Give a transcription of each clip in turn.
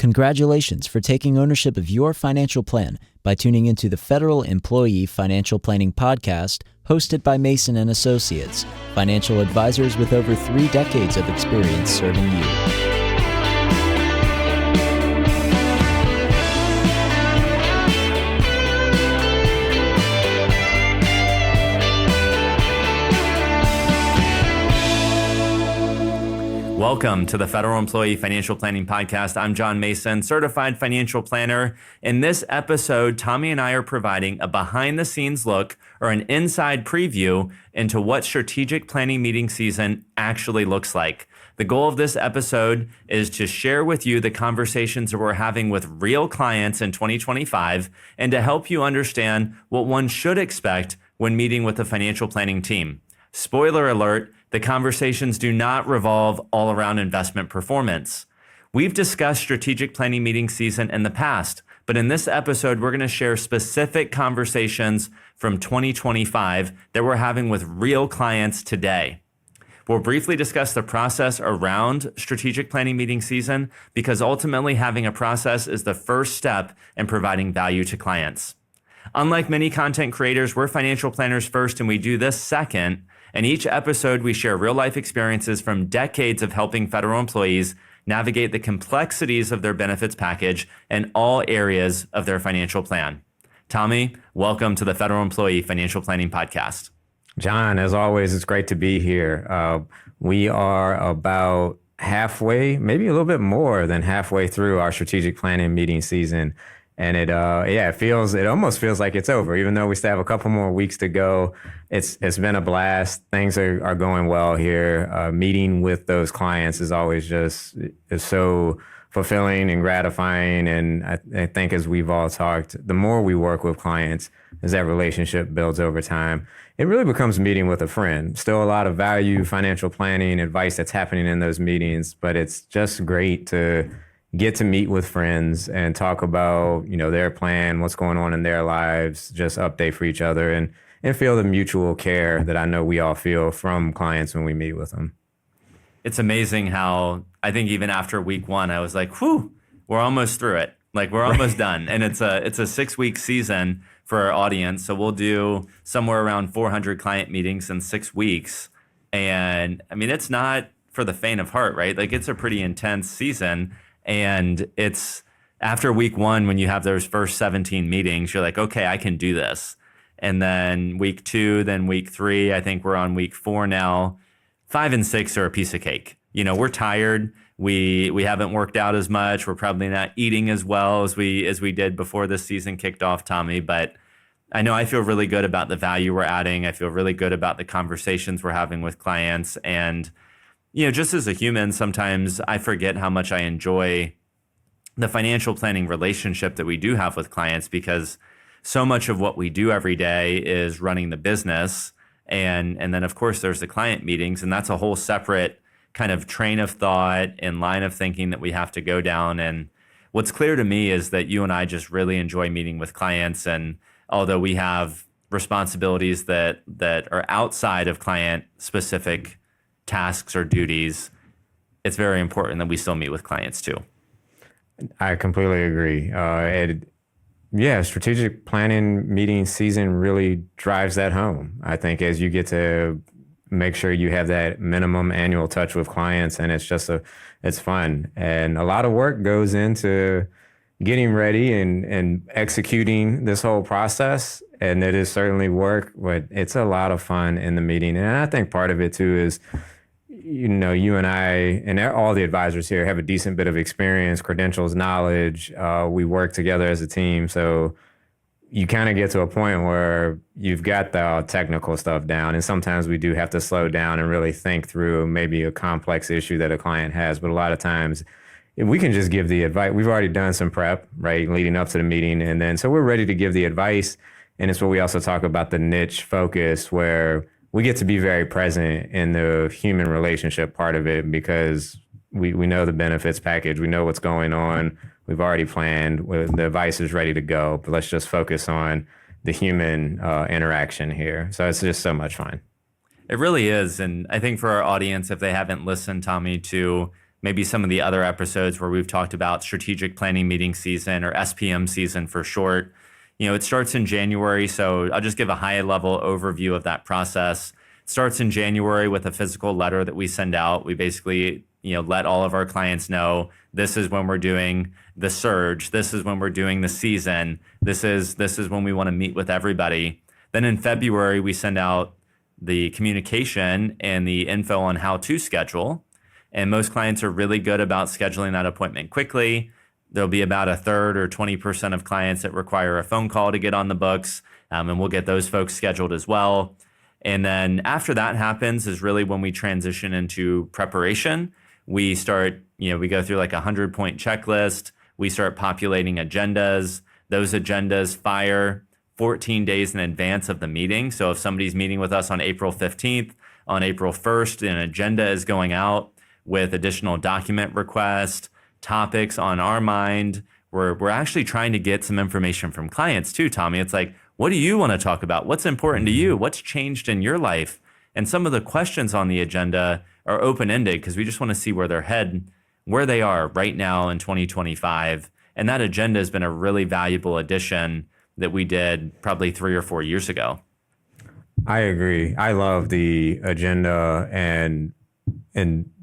Congratulations for taking ownership of your financial plan by tuning into the Federal Employee Financial Planning Podcast, hosted by Mason and Associates, financial advisors with over 3 decades of experience serving you. Welcome to the Federal Employee Financial Planning Podcast. I'm John Mason, certified financial planner. In this episode, Tommy and I are providing a behind-the-scenes look or an inside preview into what strategic planning meeting season actually looks like. The goal of this episode is to share with you the conversations that we're having with real clients in 2025 and to help you understand what one should expect when meeting with a financial planning team. Spoiler alert, the conversations do not revolve all around investment performance. We've discussed strategic planning meeting season in the past, but in this episode, we're going to share specific conversations from 2025 that we're having with real clients today. We'll briefly discuss the process around strategic planning meeting season because ultimately having a process is the first step in providing value to clients. Unlike many content creators, we're financial planners first and we do this second. In each episode, we share real-life experiences from decades of helping federal employees navigate the complexities of their benefits package in all areas of their financial plan. Tommy, welcome to the Federal Employee Financial Planning Podcast. John, as always, it's great to be here. We are about halfway, maybe a little bit more than halfway through our strategic planning meeting season. And it almost feels like it's over, even though we still have a couple more weeks to go. It's been a blast. Things are going well here. Meeting with those clients is always is so fulfilling and gratifying. And I think as we've all talked, the more we work with clients, as that relationship builds over time, it really becomes meeting with a friend. Still a lot of value, financial planning, advice that's happening in those meetings, but it's just great to get to meet with friends and talk about, their plan, what's going on in their lives, just update for each other and feel the mutual care that I know we all feel from clients when we meet with them. It's amazing how I think even after week 1, I was like, whew, we're almost through it. Like we're almost done. And it's a 6-week season for our audience. So we'll do somewhere around 400 client meetings in 6 weeks. And I mean, it's not for the faint of heart, right? Like it's a pretty intense season. And it's after week 1, when you have those first 17 meetings, you're like, okay, I can do this. And then week 2, then week 3, I think we're on week 4 now. 5 and 6 are a piece of cake. We're tired. We haven't worked out as much. We're probably not eating as well as we did before this season kicked off, Tommy. But I know I feel really good about the value we're adding. I feel really good about the conversations we're having with clients. And just as a human, sometimes I forget how much I enjoy the financial planning relationship that we do have with clients because so much of what we do every day is running the business. And then, of course, there's the client meetings, and that's a whole separate kind of train of thought and line of thinking that we have to go down. And what's clear to me is that you and I just really enjoy meeting with clients. And although we have responsibilities that are outside of client-specific tasks or duties, it's very important that we still meet with clients too. I completely agree. Strategic planning meeting season really drives that home. I think as you get to make sure you have that minimum annual touch with clients, and it's fun. And a lot of work goes into getting ready and executing this whole process. And it is certainly work, but it's a lot of fun in the meeting. And I think part of it too is, you and I and all the advisors here have a decent bit of experience, credentials, knowledge. We work together as a team. So you kind of get to a point where you've got the technical stuff down. And sometimes we do have to slow down and really think through maybe a complex issue that a client has. But a lot of times we can just give the advice. We've already done some prep, right, leading up to the meeting. And then so we're ready to give the advice. And it's what we also talk about, the niche focus, where we get to be very present in the human relationship part of it because we know the benefits package. We know what's going on. We've already planned. The advice is ready to go. But let's just focus on the human interaction here. So it's just so much fun. It really is. And I think for our audience, if they haven't listened, Tommy, to maybe some of the other episodes where we've talked about strategic planning meeting season, or SPM season for short. It starts in January, so I'll just give a high level overview of that process. It starts in January with a physical letter that we send out. We basically, let all of our clients know this is when we're doing the surge. This is when we're doing the season. This is when we want to meet with everybody. Then in February, we send out the communication and the info on how to schedule. And most clients are really good about scheduling that appointment quickly. There'll be about a third or 20% of clients that require a phone call to get on the books, and we'll get those folks scheduled as well. And then after that happens is really when we transition into preparation. We start, we go through like a 100-point checklist. We start populating agendas. Those agendas fire 14 days in advance of the meeting. So if somebody's meeting with us on April 15th, on April 1st, an agenda is going out with additional document requests, topics on our mind. We're actually trying to get some information from clients too, Tommy. It's like, what do you want to talk about? What's important to you? What's changed in your life? And some of the questions on the agenda are open-ended because we just want to see where they are right now in 2025. And that agenda has been a really valuable addition that we did probably 3 or 4 years ago. I agree. I love the agenda and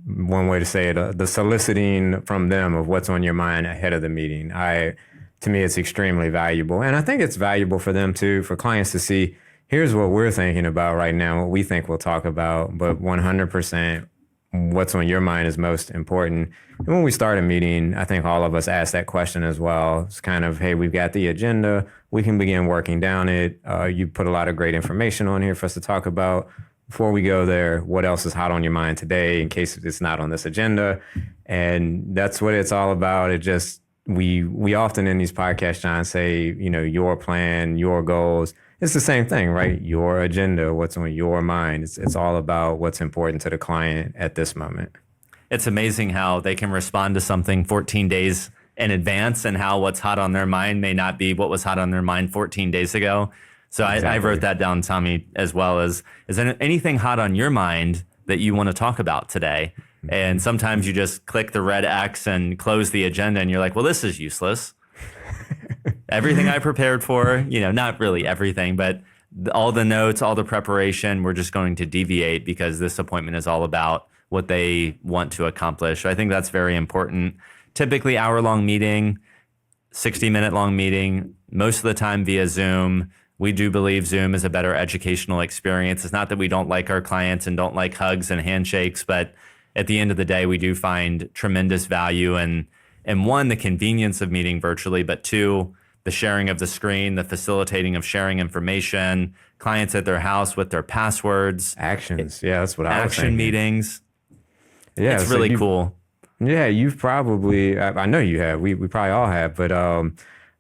one way to say it, the soliciting from them of what's on your mind ahead of the meeting. To me, it's extremely valuable. And I think it's valuable for them too, for clients to see, here's what we're thinking about right now, what we think we'll talk about, but 100% what's on your mind is most important. And when we start a meeting, I think all of us ask that question as well. It's kind of, hey, we've got the agenda. We can begin working down it. You put a lot of great information on here for us to talk about. Before we go there, what else is hot on your mind today in case it's not on this agenda? And that's what it's all about. It just, we often in these podcasts, John, say, your plan, your goals. It's the same thing, right? Your agenda, what's on your mind. It's all about what's important to the client at this moment. It's amazing how they can respond to something 14 days in advance and how what's hot on their mind may not be what was hot on their mind 14 days ago. So exactly. I wrote that down, Tommy, as well as, is there anything hot on your mind that you want to talk about today? And sometimes you just click the red X and close the agenda and you're like, well, this is useless. Everything I prepared for, not really everything, but all the notes, all the preparation, we're just going to deviate because this appointment is all about what they want to accomplish. So I think that's very important. Typically hour-long meeting, 60-minute long meeting, most of the time via Zoom. We do believe Zoom is a better educational experience. It's not that we don't like our clients and don't like hugs and handshakes, but at the end of the day, we do find tremendous value in one, the convenience of meeting virtually, but two, the sharing of the screen, the facilitating of sharing information, clients at their house with their passwords. Actions. Yeah, that's what I was thinking. Action meetings. Yeah, it's really cool. Yeah, you've probably, I know you have, we probably all have, but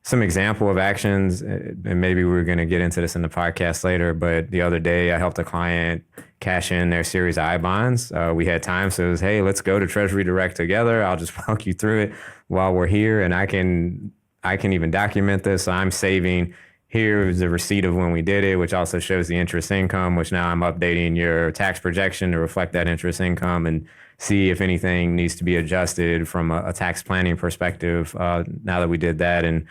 some example of actions, and maybe we're going to get into this in the podcast later, but the other day I helped a client cash in their Series I bonds. We had time, so it was, hey, let's go to Treasury Direct together. I'll just walk you through it while we're here, and I can even document this. I'm saving, here is the receipt of when we did it, which also shows the interest income, which now I'm updating your tax projection to reflect that interest income and see if anything needs to be adjusted from a tax planning perspective now that we did that. And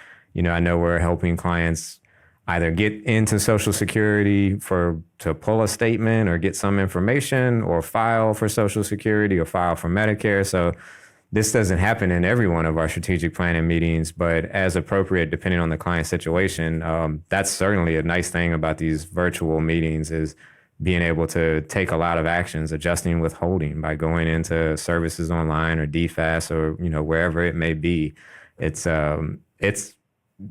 I know we're helping clients either get into Social Security to pull a statement or get some information or file for Social Security or file for Medicare. So this doesn't happen in every one of our strategic planning meetings, but as appropriate, depending on the client situation, that's certainly a nice thing about these virtual meetings is being able to take a lot of actions, adjusting withholding by going into services online or DFAS or, wherever it may be. It's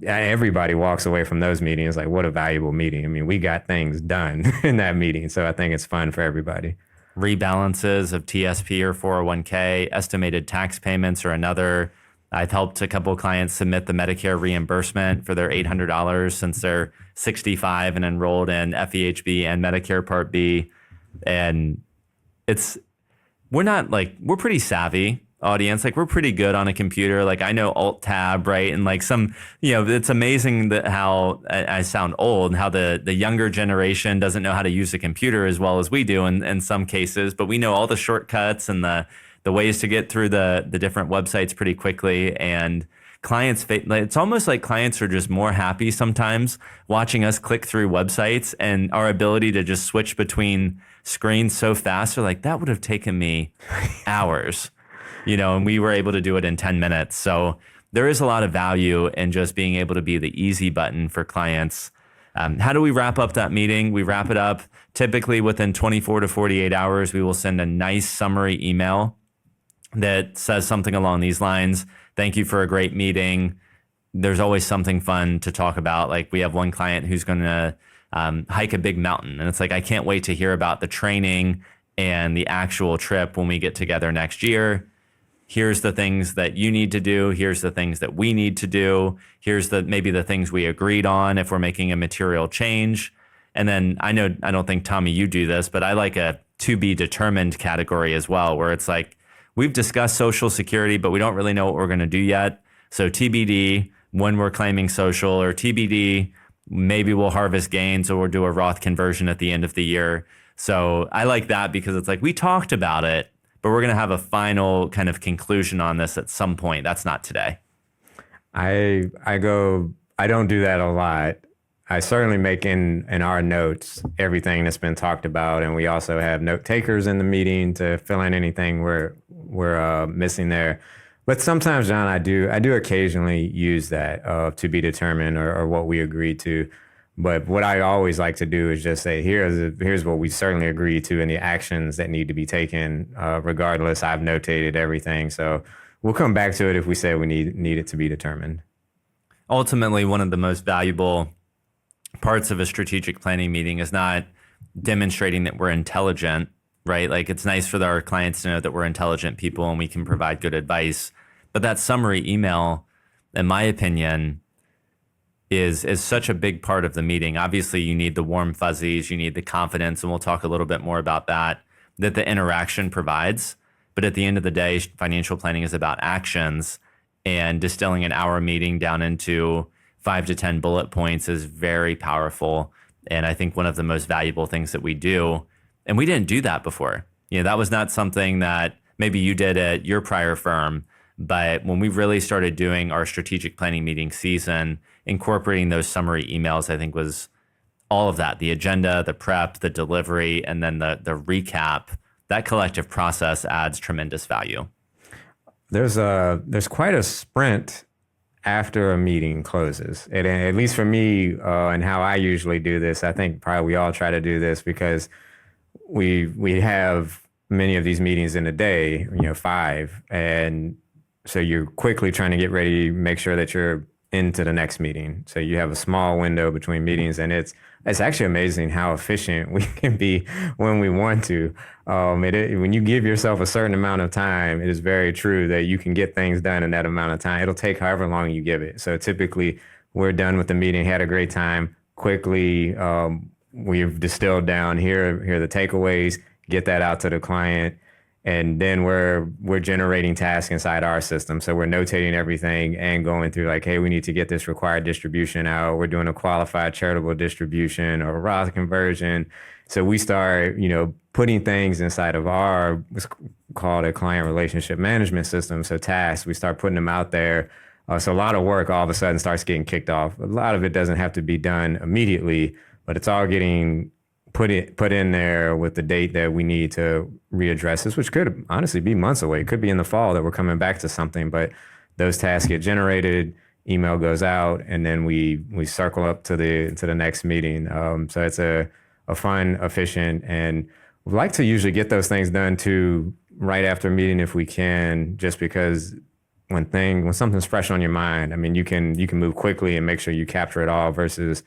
everybody walks away from those meetings like, what a valuable meeting. I mean, we got things done in that meeting. So I think it's fun for everybody. Rebalances of TSP or 401k, estimated tax payments are another. I've helped a couple of clients submit the Medicare reimbursement for their $800 since they're 65 and enrolled in FEHB and Medicare Part B. And we're pretty savvy audience. Like we're pretty good on a computer. Like I know Alt Tab, right? And like it's amazing that how I sound old and how the younger generation doesn't know how to use a computer as well as we do in some cases, but we know all the shortcuts and the the ways to get through the different websites pretty quickly. And clients, it's almost like clients are just more happy sometimes watching us click through websites, and our ability to just switch between screens so fast. They're like, that would have taken me hours, and we were able to do it in 10 minutes. So there is a lot of value in just being able to be the easy button for clients. How do we wrap up that meeting? We wrap it up typically within 24 to 48 hours. We will send a nice summary email that says something along these lines. Thank you for a great meeting. There's always something fun to talk about. Like, we have one client who's going to hike a big mountain. And it's like, I can't wait to hear about the training and the actual trip when we get together next year. Here's the things that you need to do. Here's the things that we need to do. Here's maybe the things we agreed on if we're making a material change. And then I don't think, Tommy, you do this, but I like a to be determined category as well, where it's like, we've discussed Social Security, but we don't really know what we're going to do yet. So TBD, when we're claiming social, or TBD, maybe we'll harvest gains or we'll do a Roth conversion at the end of the year. So I like that because it's like, we talked about it, but we're going to have a final kind of conclusion on this at some point. That's not today. I don't do that a lot. I certainly make in our notes everything that's been talked about, and we also have note takers in the meeting to fill in anything we're missing there. But sometimes, John, I do occasionally use that to be determined or what we agreed to. But what I always like to do is just say, here's what we certainly agreed to and the actions that need to be taken. Regardless, I've notated everything. So we'll come back to it if we say we need it to be determined. Ultimately, one of the most valuable parts of a strategic planning meeting is not demonstrating that we're intelligent, right? Like, it's nice for our clients to know that we're intelligent people and we can provide good advice. But that summary email, in my opinion, is such a big part of the meeting. Obviously, you need the warm fuzzies, you need the confidence, and we'll talk a little bit more about that the interaction provides. But at the end of the day, financial planning is about actions, and distilling an hour meeting down into 5 to 10 bullet points is very powerful. And I think one of the most valuable things that we do, and we didn't do that before. That was not something that maybe you did at your prior firm, but when we really started doing our strategic planning meeting season, incorporating those summary emails, I think was all of that: the agenda, the prep, the delivery, and then the recap. That collective process adds tremendous value. There's quite a sprint after a meeting closes. At least for me, and how I usually do this, I think probably we all try to do this because we have many of these meetings in a day, 5. And so you're quickly trying to get ready, make sure that you're into the next meeting. So you have a small window between meetings, and it's actually amazing how efficient we can be when we want to. When you give yourself a certain amount of time, it is very true that you can get things done in that amount of time. It'll take however long you give it. So typically, we're done with the meeting, had a great time. Quickly, we've distilled down here are the takeaways, get that out to the client. And then we're generating tasks inside our system. So we're notating everything and going through like, hey, we need to get this required distribution out. We're doing a qualified charitable distribution or a Roth conversion. So we start, putting things inside of what's called a client relationship management system. So tasks, we start putting them out there. So a lot of work all of a sudden starts getting kicked off. A lot of it doesn't have to be done immediately, but it's all getting put in there with the date that we need to readdress this, which could honestly be months away. It could be in the fall that we're coming back to something, but those tasks get generated, email goes out, and then we circle up to the next meeting. So it's a fun, efficient, and we like to usually get those things done too right after a meeting if we can, just because when something's fresh on your mind, I mean, you can move quickly and make sure you capture it all versus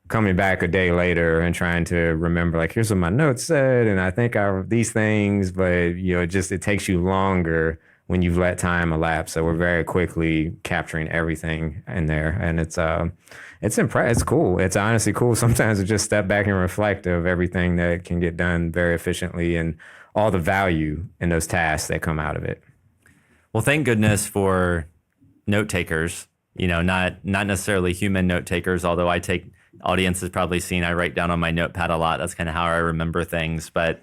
coming back a day later and trying to remember, like, here's what my notes said, and I think these things, but it takes you longer when you've let time elapse. So we're very quickly capturing everything in there, and it's cool. It's honestly cool sometimes to just step back and reflect of everything that can get done very efficiently and all the value in those tasks that come out of it. Well, thank goodness for note takers. Not necessarily human note takers, although audience has probably seen I write down on my notepad a lot. That's kind of how I remember things. But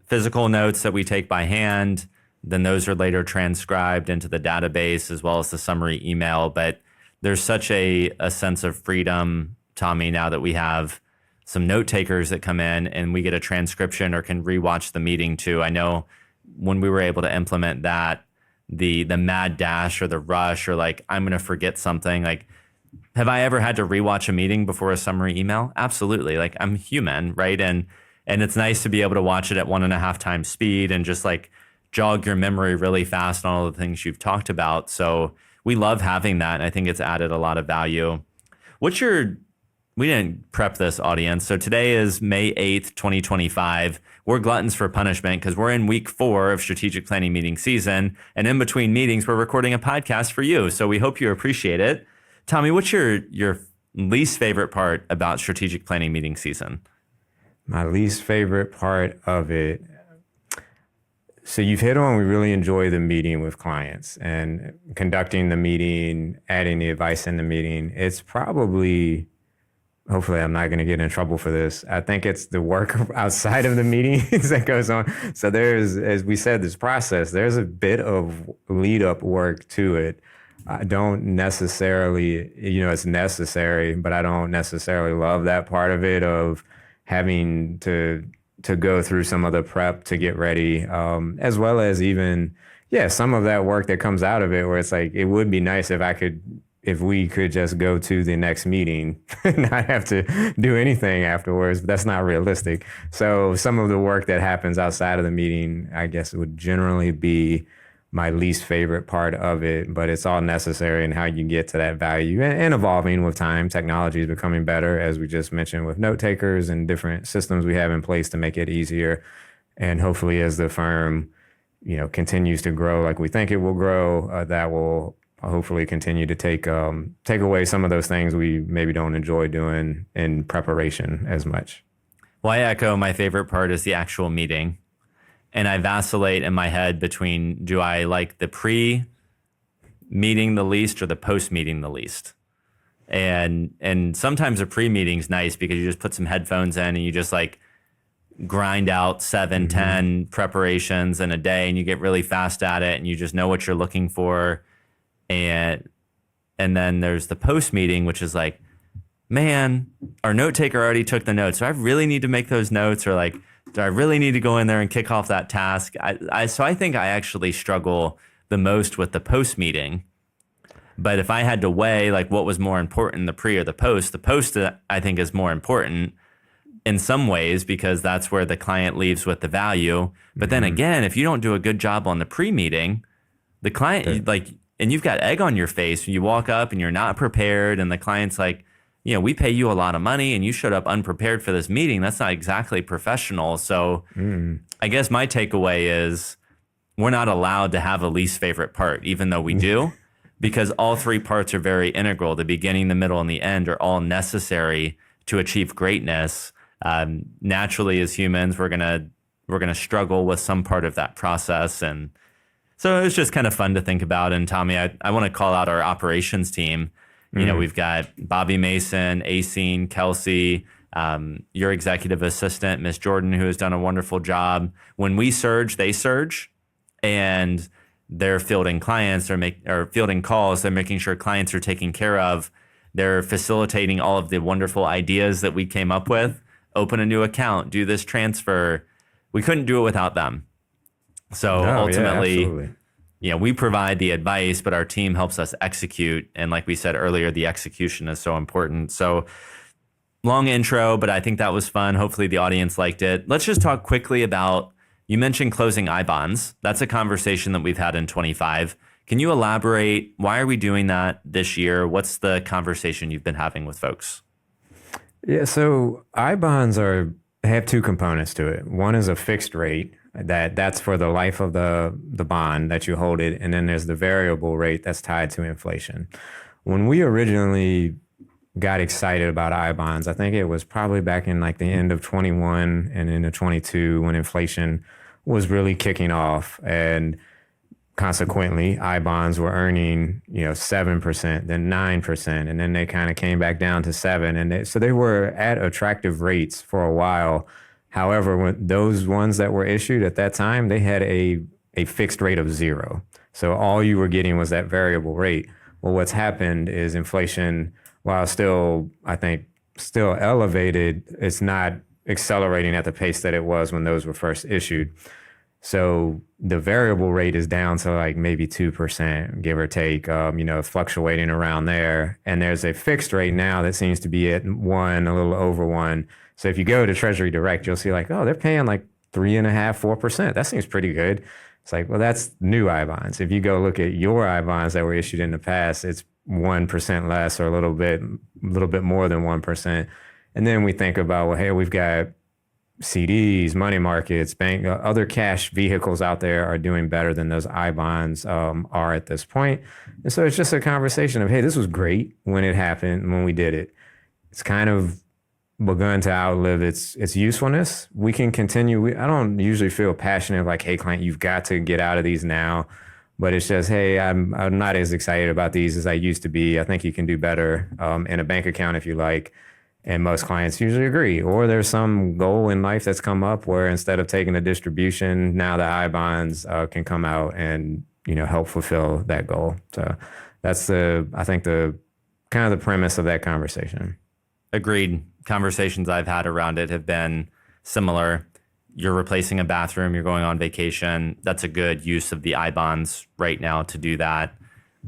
physical notes that we take by hand. Then those are later transcribed into the database as well as the summary email. But there's such a sense of freedom, Tommy, now that we have some note takers that come in and we get a transcription or can rewatch the meeting too. I know when we were able to implement that, the mad dash or the rush or like, I'm going to forget something. Like, have I ever had to rewatch a meeting before a summary email? Absolutely. Like, I'm human, right? And it's nice to be able to watch it at 1.5 times speed and just like jog your memory really fast on all the things you've talked about. So we love having that. And I think it's added a lot of value. We didn't prep this, audience. So today is May 8th, 2025. We're gluttons for punishment because we're in week 4 of strategic planning meeting season. And in between meetings, we're recording a podcast for you. So we hope you appreciate it. Tommy, what's your least favorite part about strategic planning meeting season? My least favorite part of it. So you've hit on, we really enjoy the meeting with clients and conducting the meeting, adding the advice in the meeting. It's probably, hopefully I'm not going to get in trouble for this. I think it's the work outside of the meetings that goes on. So there's, as we said, this process, there's a bit of lead up work to it. I don't necessarily, it's necessary, but I don't necessarily love that part of it, of having to go through some of the prep to get ready, as well as even, some of that work that comes out of it, where it's like, it would be nice if we could just go to the next meeting and not have to do anything afterwards, but that's not realistic. So some of the work that happens outside of the meeting, I guess, would generally be my least favorite part of it, but it's all necessary in how you get to that value and evolving with time. Technology is becoming better, as we just mentioned, with note takers and different systems we have in place to make it easier. And hopefully as the firm, continues to grow like we think it will grow, that will hopefully continue to take away some of those things we maybe don't enjoy doing in preparation as much. Well, I echo, my favorite part is the actual meeting. And I vacillate in my head between, do I like the pre-meeting the least or the post-meeting the least? And sometimes a pre-meeting's nice because you just put some headphones in and you just like grind out 7, 10 preparations in a day and you get really fast at it and you just know what you're looking for. And then there's the post-meeting, which is like, man, our note taker already took the notes. So I really need to make those notes, or like, do I really need to go in there and kick off that task? So I think I actually struggle the most with the post meeting. But if I had to weigh like what was more important, the pre or the post I think is more important in some ways because that's where the client leaves with the value. But then again, if you don't do a good job on the pre-meeting, the client and you've got egg on your face, you walk up and you're not prepared and the client's like, we pay you a lot of money and you showed up unprepared for this meeting. That's not exactly professional. So I guess my takeaway is we're not allowed to have a least favorite part, even though we do, because all 3 parts are very integral. The beginning, the middle, and the end are all necessary to achieve greatness. Naturally, as humans, we're gonna struggle with some part of that process. And so it's just kind of fun to think about. And Tommy, I want to call out our operations team. We've got Bobby Mason, Acine, Kelsey, your executive assistant, Miss Jordan, who has done a wonderful job. When we surge, they surge, and they're fielding clients or fielding calls. They're making sure clients are taken care of. They're facilitating all of the wonderful ideas that we came up with. Open a new account, do this transfer. We couldn't do it without them. So ultimately, we provide the advice, but our team helps us execute. And like we said earlier, the execution is so important. So long intro, but I think that was fun. Hopefully the audience liked it. Let's just talk quickly about, you mentioned closing I-bonds. That's a conversation that we've had in 25. Can you elaborate? Why are we doing that this year? What's the conversation you've been having with folks? Yeah, so I-bonds have 2 components to it. One is a fixed rate. That's for the life of the bond that you hold it. And then there's the variable rate that's tied to inflation. When we originally got excited about I-bonds, I think it was probably back in like the end of 21 and into 22 when inflation was really kicking off. And consequently, I-bonds were earning, 7%, then 9%, and then they kind of came back down to 7%. And so they were at attractive rates for a while. However, when those ones that were issued at that time, they had a fixed rate of 0. So all you were getting was that variable rate. Well, what's happened is inflation, while still, I think, still elevated, it's not accelerating at the pace that it was when those were first issued. So the variable rate is down to like maybe 2%, give or take, fluctuating around there. And there's a fixed rate now that seems to be at 1, a little over 1. So if you go to Treasury Direct, you'll see like, oh, they're paying like 3.5%, 4%. That seems pretty good. It's like, well, that's new I-bonds. If you go look at your I-bonds that were issued in the past, it's 1% less or a little bit more than 1%. And then we think about, well, hey, we've got CDs, money markets, bank, other cash vehicles out there are doing better than those I-bonds are at this point. And so it's just a conversation of, hey, this was great when it happened, when we did it. It's kind of begun to outlive its usefulness. We can continue. I don't usually feel passionate like, hey, client, you've got to get out of these now. But it's just, hey, I'm not as excited about these as I used to be. I think you can do better in a bank account if you like. And most clients usually agree. Or there's some goal in life that's come up where instead of taking a distribution, now the I-bonds can come out and, help fulfill that goal. So that's I think the kind of the premise of that conversation. Agreed. Conversations I've had around it have been similar. You're replacing a bathroom, you're going on vacation. That's a good use of the I-bonds right now to do that.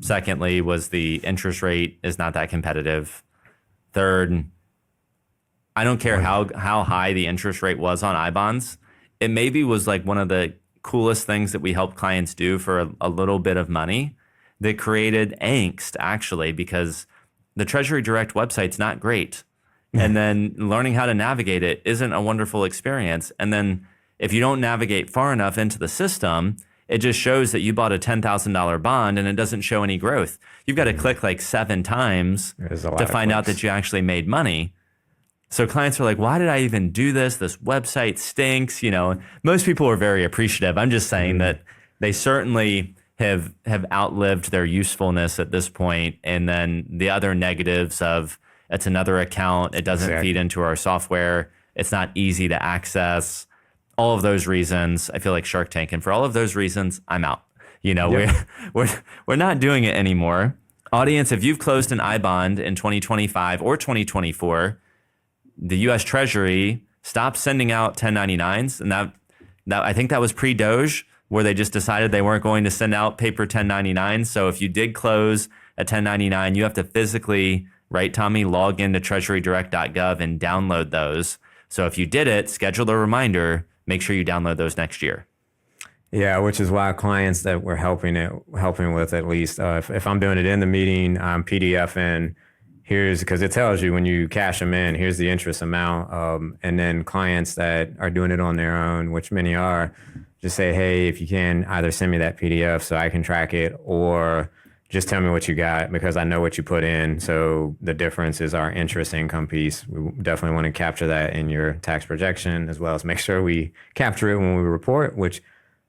Secondly, was the interest rate is not that competitive. Third, I don't care how high the interest rate was on I-bonds. It maybe was like one of the coolest things that we help clients do for a little bit of money that created angst, actually, because the Treasury Direct website's not great. And then learning how to navigate it isn't a wonderful experience. And then if you don't navigate far enough into the system, it just shows that you bought a $10,000 bond and it doesn't show any growth. You've got to click like 7 times to find out that you actually made money. So clients are like, why did I even do this? This website stinks. Most people are very appreciative. I'm just saying that they certainly have outlived their usefulness at this point. And then the other negatives of it's another account. It doesn't feed into our software. It's not easy to access. All of those reasons, I feel like Shark Tank. And for all of those reasons, I'm out. We're not doing it anymore. Audience, if you've closed an I-bond in 2025 or 2024, the U.S. Treasury stopped sending out 1099s. And that I think that was pre-Doge, where they just decided they weren't going to send out paper 1099s. So if you did close a 1099, you have to physically, right, Tommy, log into treasurydirect.gov and download those. So if you did it, schedule a reminder, make sure you download those next year. Yeah, which is why clients that we're helping with, at least, if I'm doing it in the meeting, I'm PDFing, because it tells you when you cash them in, here's the interest amount. And then clients that are doing it on their own, which many are, just say, hey, if you can, either send me that PDF so I can track it, or just tell me what you got because I know what you put in. So the difference is our interest income piece. We definitely want to capture that in your tax projection, as well as make sure we capture it when we report, which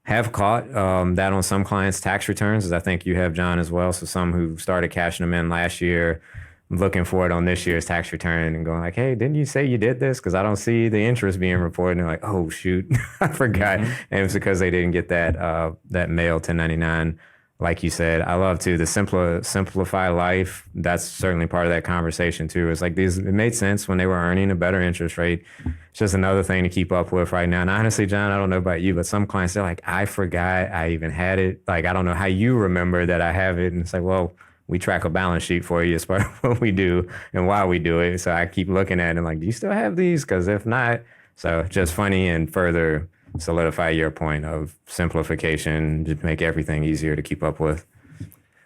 have caught that on some clients' tax returns, as I think you have, John, as well. So some who started cashing them in last year, looking for it on this year's tax return and going like, hey, didn't you say you did this? Because I don't see the interest being reported. And they're like, oh, shoot, I forgot. Mm-hmm. And it's because they didn't get that mail 1099. Like you said, I love to the simplify life. That's certainly part of that conversation too. It's like it made sense when they were earning a better interest rate. It's just another thing to keep up with right now. And honestly, John, I don't know about you, but some clients, they're like, I forgot I even had it. Like, I don't know how you remember that I have it. And it's like, well, we track a balance sheet for you as part of what we do and why we do it. So I keep looking at it and like, do you still have these? Because if not, so just funny and further solidify your point of simplification to make everything easier to keep up with.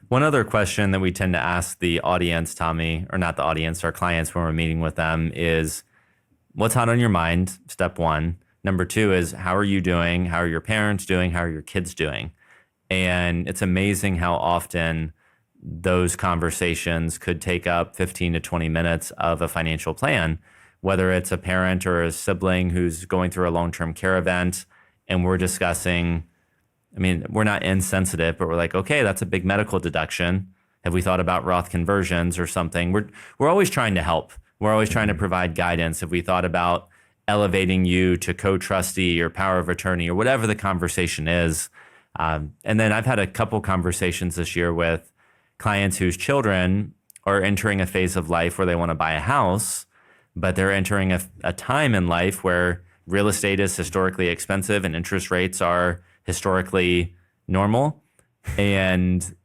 One other question that we tend to ask the audience, Tommy, or not the audience, our clients when we're meeting with them is, what's hot on your mind? Step one. Number two is, how are you doing? How are your parents doing? How are your kids doing? And it's amazing how often those conversations could take up 15 to 20 minutes of a financial plan, whether it's a parent or a sibling who's going through a long-term care event, and we're discussing, I mean, we're not insensitive, but we're like, okay, that's a big medical deduction. Have we thought about Roth conversions or something? We're always trying to help. We're always trying to provide guidance. Have we thought about elevating you to co-trustee or power of attorney or whatever the conversation is. And then I've had a couple conversations this year with clients whose children are entering a phase of life where they want to buy a house, but they're entering a time in life where real estate is historically expensive and interest rates are historically normal. And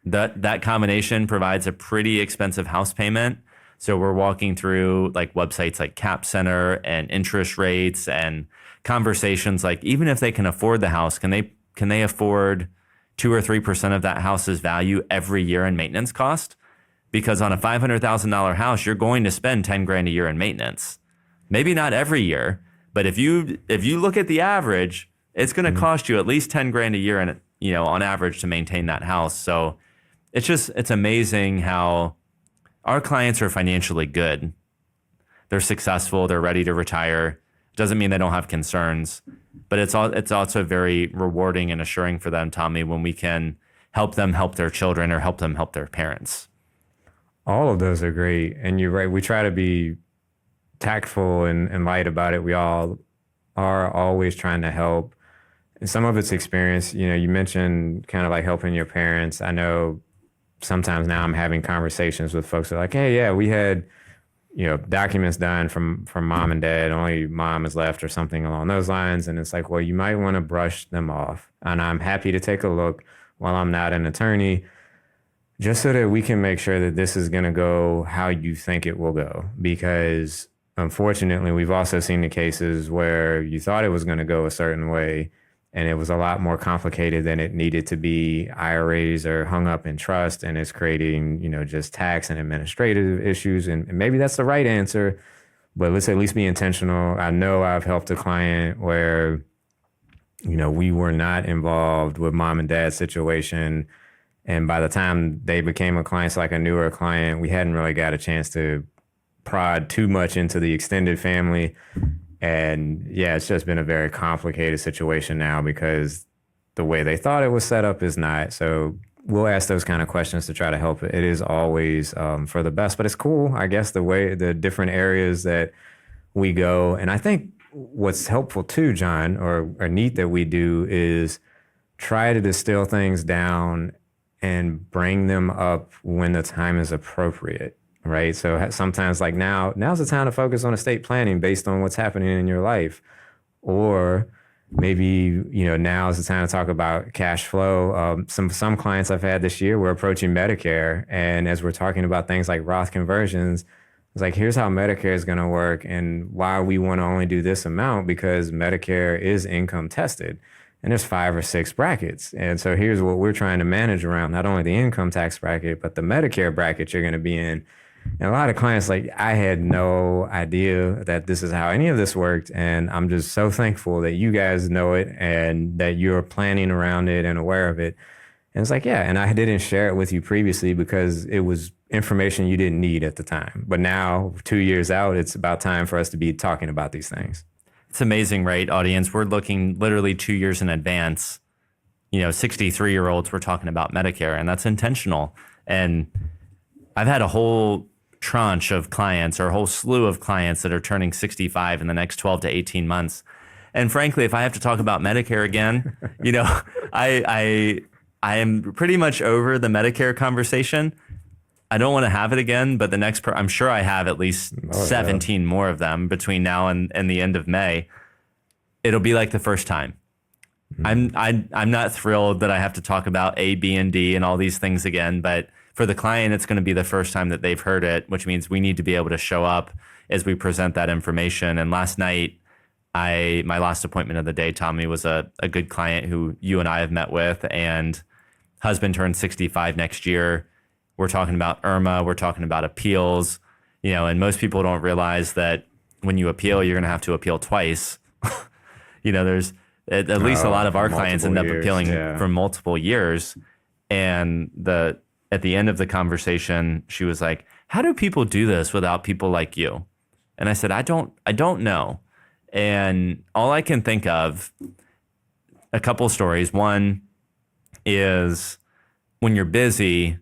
that combination provides a pretty expensive house payment. So we're walking through like websites like Cap Center and interest rates and conversations like, even if they can afford the house, can they afford 2 or 3% of that house's value every year in maintenance cost? Because on a $500,000 house, you're going to spend 10 grand a year in maintenance. Maybe not every year, but if you look at the average, it's going to cost you at least 10 grand a year on average to maintain that house. So it's amazing how our clients are financially good. They're successful. They're ready to retire. Doesn't mean they don't have concerns, but it's also very rewarding and assuring for them, Tommy, when we can help them help their children or help them help their parents. All of those are great. And you're right. We try to be tactful and light about it. We all are always trying to help. And some of it's experience. You mentioned kind of like helping your parents. I know sometimes now I'm having conversations with folks that are like, hey, yeah, we had, documents done from mom and dad, only mom is left or something along those lines. And it's like, well, you might want to brush them off. And I'm happy to take a look while I'm not an attorney, just so that we can make sure that this is going to go how you think it will go. Because unfortunately, we've also seen the cases where you thought it was going to go a certain way, and it was a lot more complicated than it needed to be. IRAs are hung up in trust, and it's creating, just tax and administrative issues. And maybe that's the right answer, but let's at least be intentional. I know I've helped a client where, we were not involved with mom and dad's situation. And by the time they became a client, it's like a newer client, we hadn't really got a chance to prod too much into the extended family. And yeah, it's just been a very complicated situation now because the way they thought it was set up is not. So we'll ask those kind of questions to try to help. It is always for the best, but it's cool, I guess, the different areas that we go. And I think what's helpful too, John, or neat that we do is try to distill things down and bring them up when the time is appropriate. Right. So sometimes like now's the time to focus on estate planning based on what's happening in your life. Or maybe, now is the time to talk about cash flow. Some clients I've had this year, we're approaching Medicare. And as we're talking about things like Roth conversions, it's like, here's how Medicare is going to work and why we want to only do this amount, because Medicare is income tested. And there's 5 or 6 brackets. And so here's what we're trying to manage around, not only the income tax bracket, but the Medicare bracket you're going to be in. And a lot of clients, like, I had no idea that this is how any of this worked. And I'm just so thankful that you guys know it and that you're planning around it and aware of it. And it's like, yeah, and I didn't share it with you previously because it was information you didn't need at the time. But now, 2 years out, it's about time for us to be talking about these things. It's amazing, right, audience? We're looking literally 2 years in advance. 63-year-olds, we're talking about Medicare, and that's intentional. And I've had a whole tranche of clients or a whole slew of clients that are turning 65 in the next 12 to 18 months. And frankly, if I have to talk about Medicare again, I am pretty much over the Medicare conversation. I don't want to have it again, but I'm sure I have at least 17 more of them between now and the end of May. It'll be like the first time. Mm-hmm. I'm not thrilled that I have to talk about A, B, and D and all these things again, but for the client, it's going to be the first time that they've heard it, which means we need to be able to show up as we present that information. And last night, my last appointment of the day, Tommy, was a good client who you and I have met with, and husband turns 65 next year. We're talking about IRMA. We're talking about appeals, and most people don't realize that when you appeal, you're going to have to appeal twice. There's at least a lot of our clients end up appealing for multiple years. And at the end of the conversation, she was like, how do people do this without people like you? And I said, I don't know. And all I can think of, a couple stories. One is when you're busy,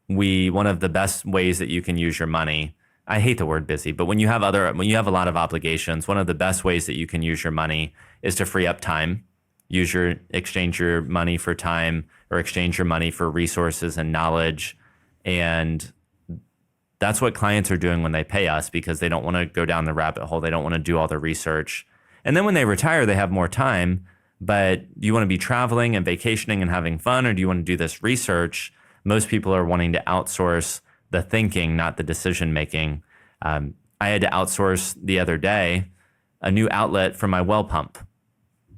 one of the best ways that you can use your money I hate the word busy, but when you have a lot of obligations, one of the best ways that you can use your money is to free up time. Exchange your money for time, or exchange your money for resources and knowledge. And that's what clients are doing when they pay us, because they don't want to go down the rabbit hole. They don't want to do all the research. And then when they retire, they have more time. But do you want to be traveling and vacationing and having fun, or do you want to do this research? Most people are wanting to outsource the thinking, not the decision making. I had to outsource the other day a new outlet for my well pump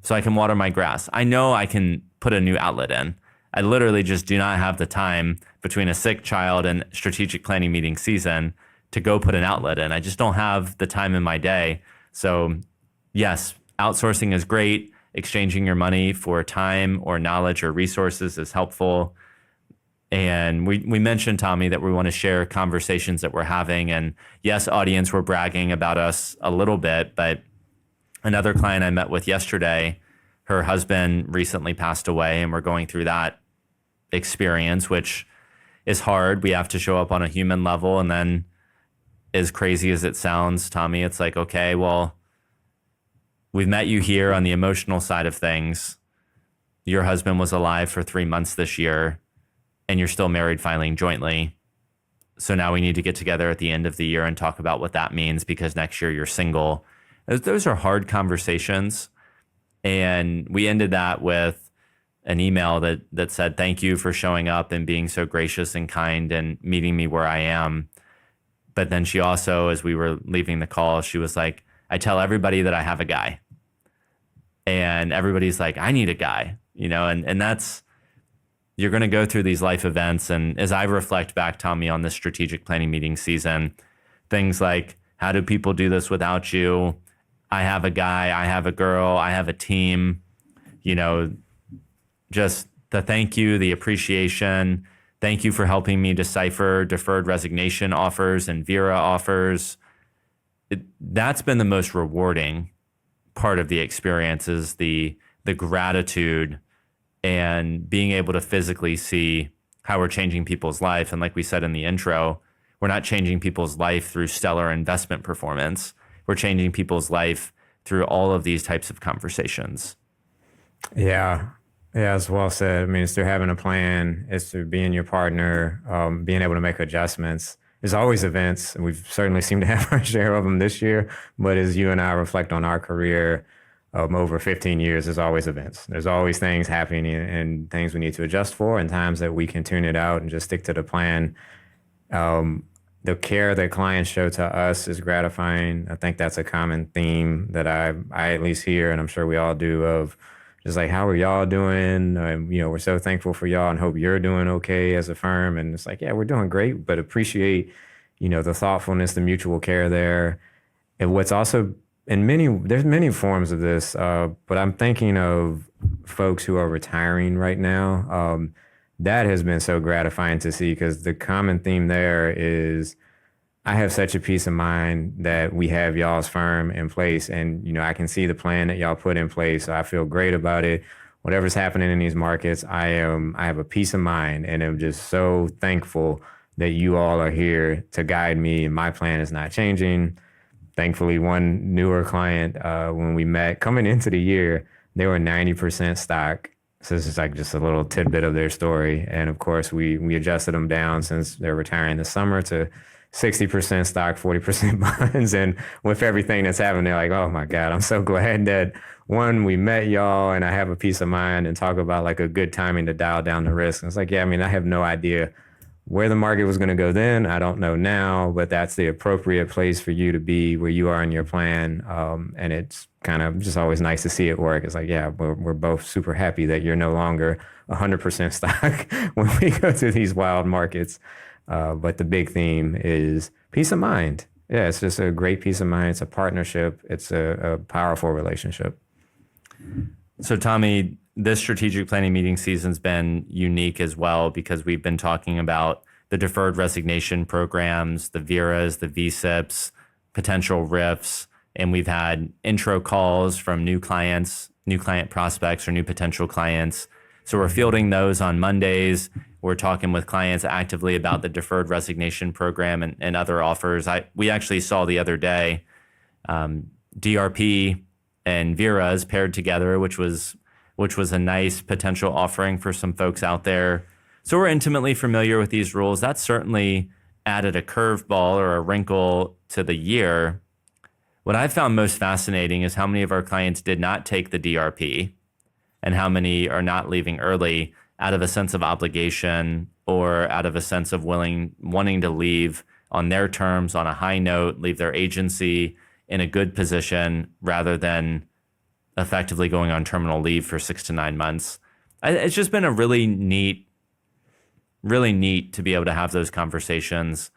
so I can water my grass. I know I can put a new outlet in. I literally just do not have the time between a sick child and strategic planning meeting season to go put an outlet in. I just don't have the time in my day. So yes, outsourcing is great. Exchanging your money for time or knowledge or resources is helpful. And we mentioned, Tommy, that we want to share conversations that we're having. And yes, audience, we're bragging about us a little bit, but another client I met with yesterday, her husband recently passed away, and we're going through that experience, which is hard. We have to show up on a human level. And then, as crazy as it sounds, Tommy, it's like, okay, well, we've met you here on the emotional side of things. Your husband was alive for 3 months this year, and you're still married filing jointly. So now we need to get together at the end of the year and talk about what that means, because next year you're single. Those are hard conversations. And we ended that with an email that said, thank you for showing up and being so gracious and kind and meeting me where I am. But then she also, as we were leaving the call, she was like, I tell everybody that I have a guy. And everybody's like, I need a guy, and that's, you're going to go through these life events. And as I reflect back, Tommy, on this strategic planning meeting season, things like, how do people do this without you? I have a guy, I have a girl, I have a team, just the thank you, the appreciation. Thank you for helping me decipher deferred resignation offers and Vera offers. That's been the most rewarding part of the experience, is the gratitude and being able to physically see how we're changing people's life. And like we said in the intro, we're not changing people's life through stellar investment performance. We're changing people's life through all of these types of conversations. Yeah, as well said. I mean, it's through having a plan, it's through being your partner, being able to make adjustments. There's always events, and we've certainly seemed to have our share of them this year. But as you and I reflect on our career over 15 years, there's always events. There's always things happening and things we need to adjust for, and times that we can tune it out and just stick to the plan. The care that clients show to us is gratifying. I think that's a common theme that I at least hear, and I'm sure we all do, of just like, how are y'all doing? We're so thankful for y'all and hope you're doing okay as a firm. And it's like, yeah, we're doing great, but appreciate, the thoughtfulness, the mutual care there. And what's also, there's many forms of this, but I'm thinking of folks who are retiring right now. That has been so gratifying to see, because the common theme there is, I have such a peace of mind that we have y'all's firm in place, and I can see the plan that y'all put in place. So I feel great about it. Whatever's happening in these markets, I have a peace of mind, and I'm just so thankful that you all are here to guide me, and my plan is not changing. Thankfully, one newer client, when we met coming into the year, they were 90% stock. So this is like just a little tidbit of their story. And of course, we adjusted them down, since they're retiring this summer, to 60% stock, 40% bonds. And with everything that's happening, they're like, oh my God, I'm so glad that, one, we met y'all and I have a peace of mind, and talk about like a good timing to dial down the risk. And it's like, yeah, I mean, I have no idea where the market was going to go then. I don't know now, but that's the appropriate place for you to be where you are in your plan. And it's kind of just always nice to see it work. It's like, yeah, we're both super happy that you're no longer 100% stock when we go through these wild markets. But the big theme is peace of mind. Yeah, it's just a great peace of mind. It's a partnership. It's a powerful relationship. So, Tommy, this strategic planning meeting season's been unique as well, because we've been talking about the deferred resignation programs, the VERAs, the VSIPs, potential RIFs, and we've had intro calls from new client prospects or new potential clients. So we're fielding those on Mondays. We're talking with clients actively about the deferred resignation program and other offers. We actually saw the other day DRP and Vera's paired together, which was a nice potential offering for some folks out there. So we're intimately familiar with these rules. That certainly added a curveball or a wrinkle to the year. What I found most fascinating is how many of our clients did not take the DRP and how many are not leaving early out of a sense of obligation or out of a sense of wanting to leave on their terms, on a high note, leave their agency in a good position rather than effectively going on terminal leave for 6 to 9 months. It's just been a really neat to be able to have those conversations,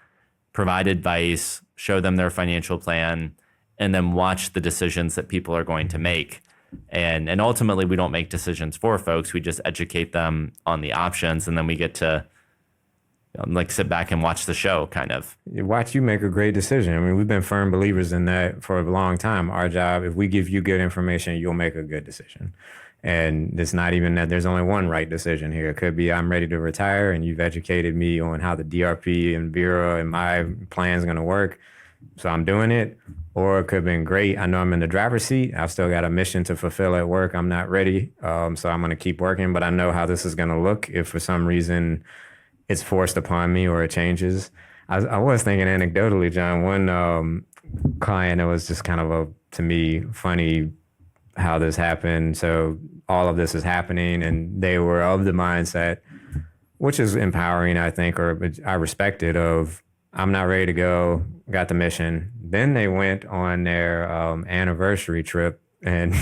provide advice, show them their financial plan, and then watch the decisions that people are going to make. And ultimately, we don't make decisions for folks. We just educate them on the options, and then we get to sit back and watch the show, kind of. Watch you make a great decision. I mean, we've been firm believers in that for a long time. Our job, if we give you good information, you'll make a good decision. And it's not even that there's only one right decision here. It could be I'm ready to retire and you've educated me on how the DRP and Vera and my plan is going to work. So I'm doing it. Or it could have been great. I know I'm in the driver's seat. I've still got a mission to fulfill at work. I'm not ready. So I'm going to keep working. But I know how this is going to look if for some reason it's forced upon me or it changes. I was thinking anecdotally, John, one client, it was just kind of to me, funny how this happened. So all of this is happening and they were of the mindset, which is empowering, I think, or I respect it, of I'm not ready to go, got the mission. Then they went on their anniversary trip and,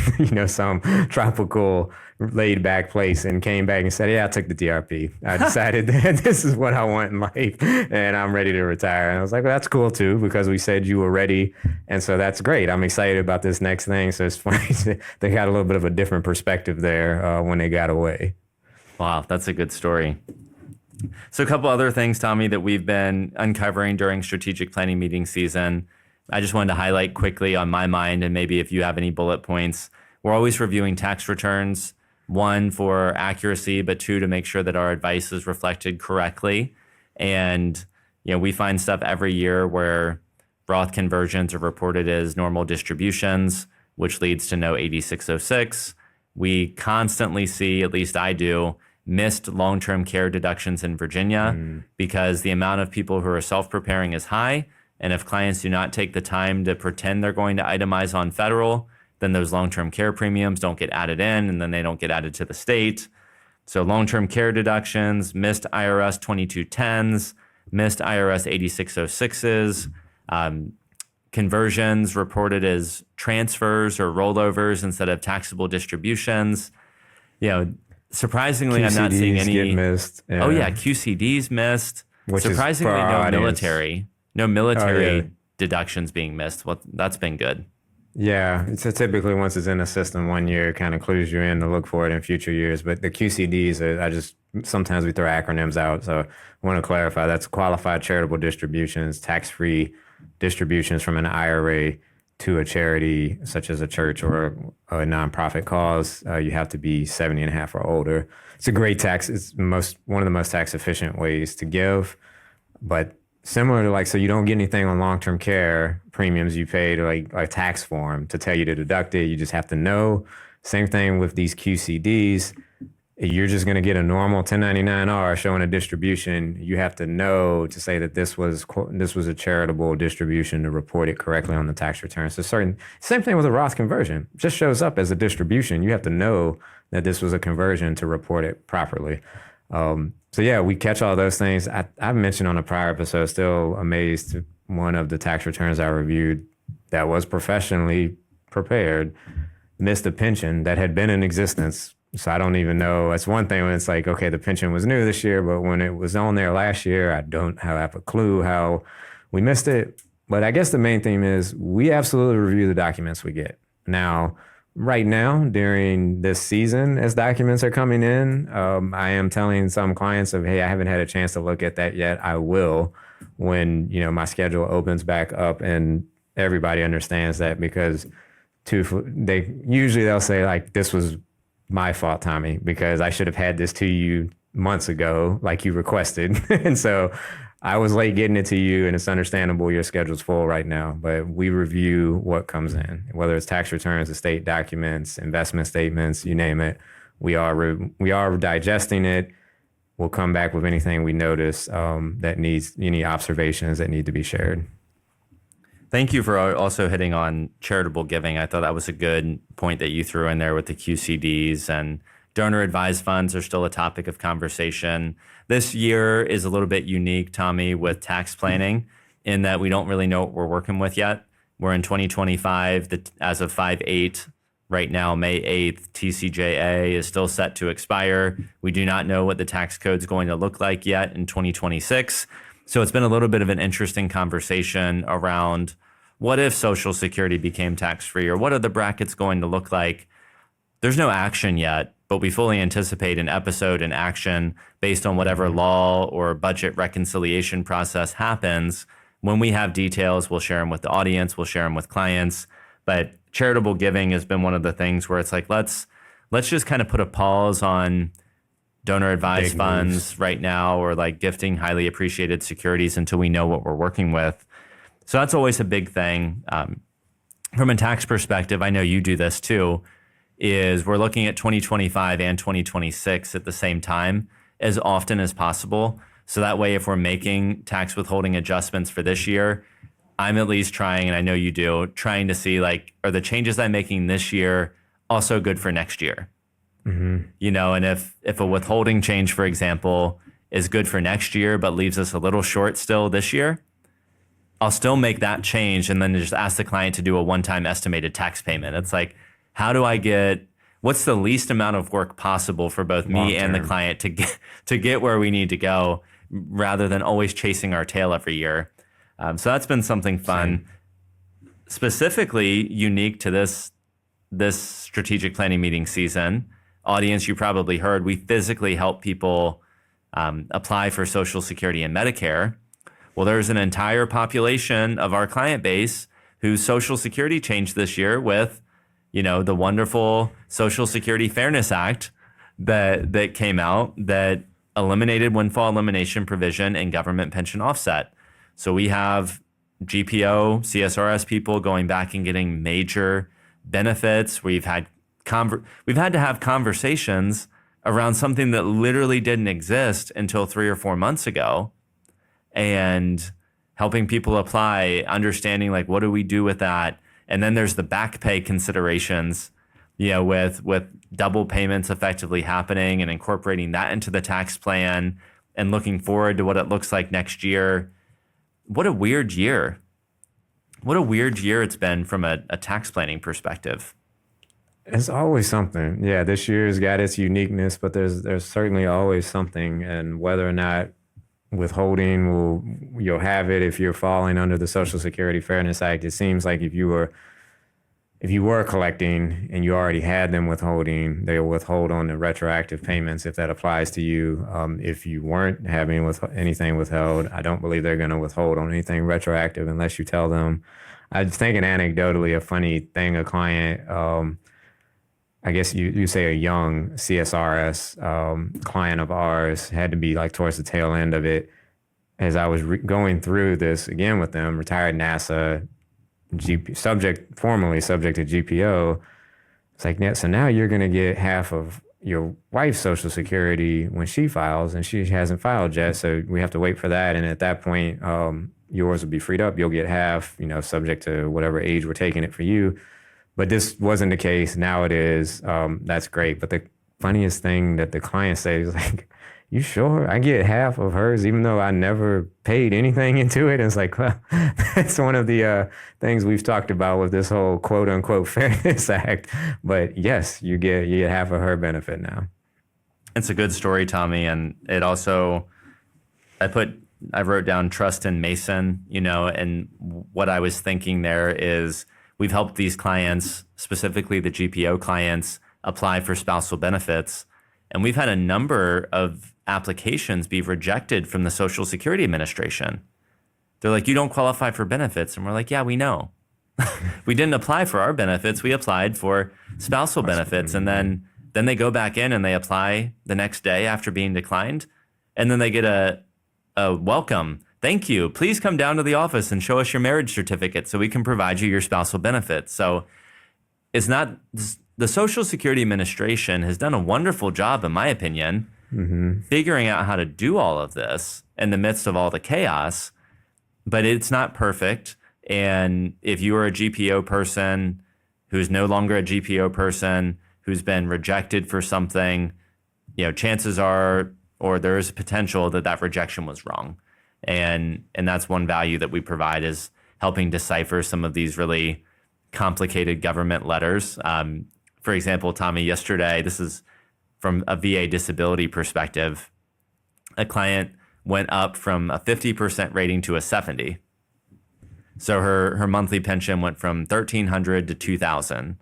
some tropical laid back place and came back and said, yeah, I took the DRP. I decided that this is what I want in life and I'm ready to retire. And I was like, well, that's cool too, because we said you were ready. And so that's great. I'm excited about this next thing. So it's funny. They got a little bit of a different perspective there when they got away. Wow, that's a good story. So a couple other things, Tommy, that we've been uncovering during strategic planning meeting season. I just wanted to highlight quickly on my mind, and maybe if you have any bullet points. We're always reviewing tax returns, 1, for accuracy, but 2, to make sure that our advice is reflected correctly. And, we find stuff every year where Roth conversions are reported as normal distributions, which leads to no 8606. We constantly see, at least I do, missed long-term care deductions in Virginia because the amount of people who are self-preparing is high. And if clients do not take the time to pretend they're going to itemize on federal, then those long-term care premiums don't get added in, and then they don't get added to the state. So long-term care deductions, missed IRS 2210s, missed IRS 8606s, conversions reported as transfers or rollovers instead of taxable distributions. Surprisingly, QCDs I'm not seeing any. Get missed. Yeah. Oh yeah, QCDs missed. Which surprisingly, is no audience. military. No military deductions being missed. Well, that's been good. Yeah, so typically once it's in the system 1 year, it kind of clues you in to look for it in future years. But the QCDs, sometimes we throw acronyms out. So I want to clarify, that's qualified charitable distributions, tax-free distributions from an IRA to a charity such as a church or a nonprofit cause. You have to be 70 and a half or older. It's a great tax. It's one of the most tax efficient ways to give, but similar to so you don't get anything on long-term care premiums. You pay to a tax form to tell you to deduct it. You just have to know. Same thing with these QCDs. You're just going to get a normal 1099-R showing a distribution. You have to know to say that this was a charitable distribution to report it correctly on the tax return. So same thing with a Roth conversion. It just shows up as a distribution. You have to know that this was a conversion to report it properly. So yeah, we catch all those things. I mentioned on a prior episode, still amazed, one of the tax returns I reviewed that was professionally prepared missed a pension that had been in existence. So I don't even know. It's one thing when it's okay, the pension was new this year, but when it was on there last year, I don't have a clue how we missed it. But I guess the main theme is we absolutely review the documents we get. Now, right now, during this season, as documents are coming in, I am telling some clients hey, I haven't had a chance to look at that yet. I will when, my schedule opens back up and everybody understands that, because they'll say this was my fault, Tommy, because I should have had this to you months ago, like you requested. And so I was late getting it to you, and it's understandable your schedule's full right now, but we review what comes in, whether it's tax returns, estate documents, investment statements, you name it. We are digesting it. We'll come back with anything we notice that needs any observations that need to be shared. Thank you for also hitting on charitable giving. I thought that was a good point that you threw in there with the QCDs, and donor advised funds are still a topic of conversation. This year is a little bit unique, Tommy, with tax planning in that we don't really know what we're working with yet. We're in 2025. As of 5/8, right now, May 8th, TCJA is still set to expire. We do not know what the tax code is going to look like yet in 2026. So it's been a little bit of an interesting conversation around what if Social Security became tax-free, or what are the brackets going to look like? There's no action yet, but we fully anticipate an episode in action based on whatever law or budget reconciliation process happens. When we have details, we'll share them with the audience, we'll share them with clients. But charitable giving has been one of the things where it's like, let's just kind of put a pause on donor advised funds right now, or like gifting highly appreciated securities until we know what we're working with. So that's always a big thing. From a tax perspective, I know you do this too, is we're looking at 2025 and 2026 at the same time as often as possible. So that way, if we're making tax withholding adjustments for this year, I'm at least trying, and I know you do, trying to see like, are the changes I'm making this year also good for next year? Mm-hmm. You know, and if a withholding change, for example, is good for next year, but leaves us a little short still this year, I'll still make that change and then just ask the client to do a one-time estimated tax payment. It's like, how do I what's the least amount of work possible for both me and the client to get where we need to go, rather than always chasing our tail every year. So that's been something fun. Same. Specifically unique to this strategic planning meeting season. Audience, you probably heard, we physically help people apply for Social Security and Medicare. Well, there's an entire population of our client base whose Social Security changed this year with, you know, the wonderful Social Security Fairness Act that came out that eliminated windfall elimination provision and government pension offset. So we have GPO, CSRS people going back and getting major benefits. We've had to have conversations around something that literally didn't exist until 3 or 4 months ago, and helping people apply, understanding like, what do we do with that? And then there's the back pay considerations, you know, with double payments effectively happening and incorporating that into the tax plan and looking forward to what it looks like next year. What a weird year. What a weird year it's been from a tax planning perspective. It's always something. Yeah, this year's got its uniqueness, but there's certainly always something. And whether or not withholding you'll have it if you're falling under the Social Security Fairness Act, it seems like if you were collecting and you already had them withholding, they'll withhold on the retroactive payments if that applies to you. If you weren't having anything withheld, I don't believe they're going to withhold on anything retroactive unless you tell them. I was thinking anecdotally, a funny thing, a client, I guess you say a young CSRS client of ours, had to be like towards the tail end of it. As I was going through this again with them, retired NASA, formally subject to GPO. It's like, yeah, so now you're going to get half of your wife's Social Security when she files, and she hasn't filed yet. So we have to wait for that. And at that point, yours will be freed up. You'll get half, subject to whatever age we're taking it for you. But this wasn't the case. Now it is. That's great. But the funniest thing that the client says is like, you sure? I get half of hers, even though I never paid anything into it. And it's like, well, that's one of the things we've talked about with this whole quote unquote Fairness Act. But yes, you get half of her benefit now. It's a good story, Tommy. And it also, I wrote down trust in Mason, and what I was thinking there is we've helped these clients, specifically the GPO clients, apply for spousal benefits. And we've had a number of applications be rejected from the Social Security Administration. They're like, you don't qualify for benefits. And we're like, yeah, we know. We didn't apply for our benefits. We applied for spousal benefits. And then Then they go back in and they apply the next day after being declined. And then they get a welcome. Thank you. Please come down to the office and show us your marriage certificate so we can provide you your spousal benefits. So it's not, the Social Security Administration has done a wonderful job, in my opinion, figuring out how to do all of this in the midst of all the chaos, but it's not perfect. And if you are a GPO person who's no longer a GPO person, who's been rejected for something, chances are, or there is a potential that rejection was wrong. And that's one value that we provide, is helping decipher some of these really complicated government letters. For example, Tommy, yesterday, this is from a VA disability perspective, a client went up from a 50% rating to a 70. So her monthly pension went from $1,300 to $2,000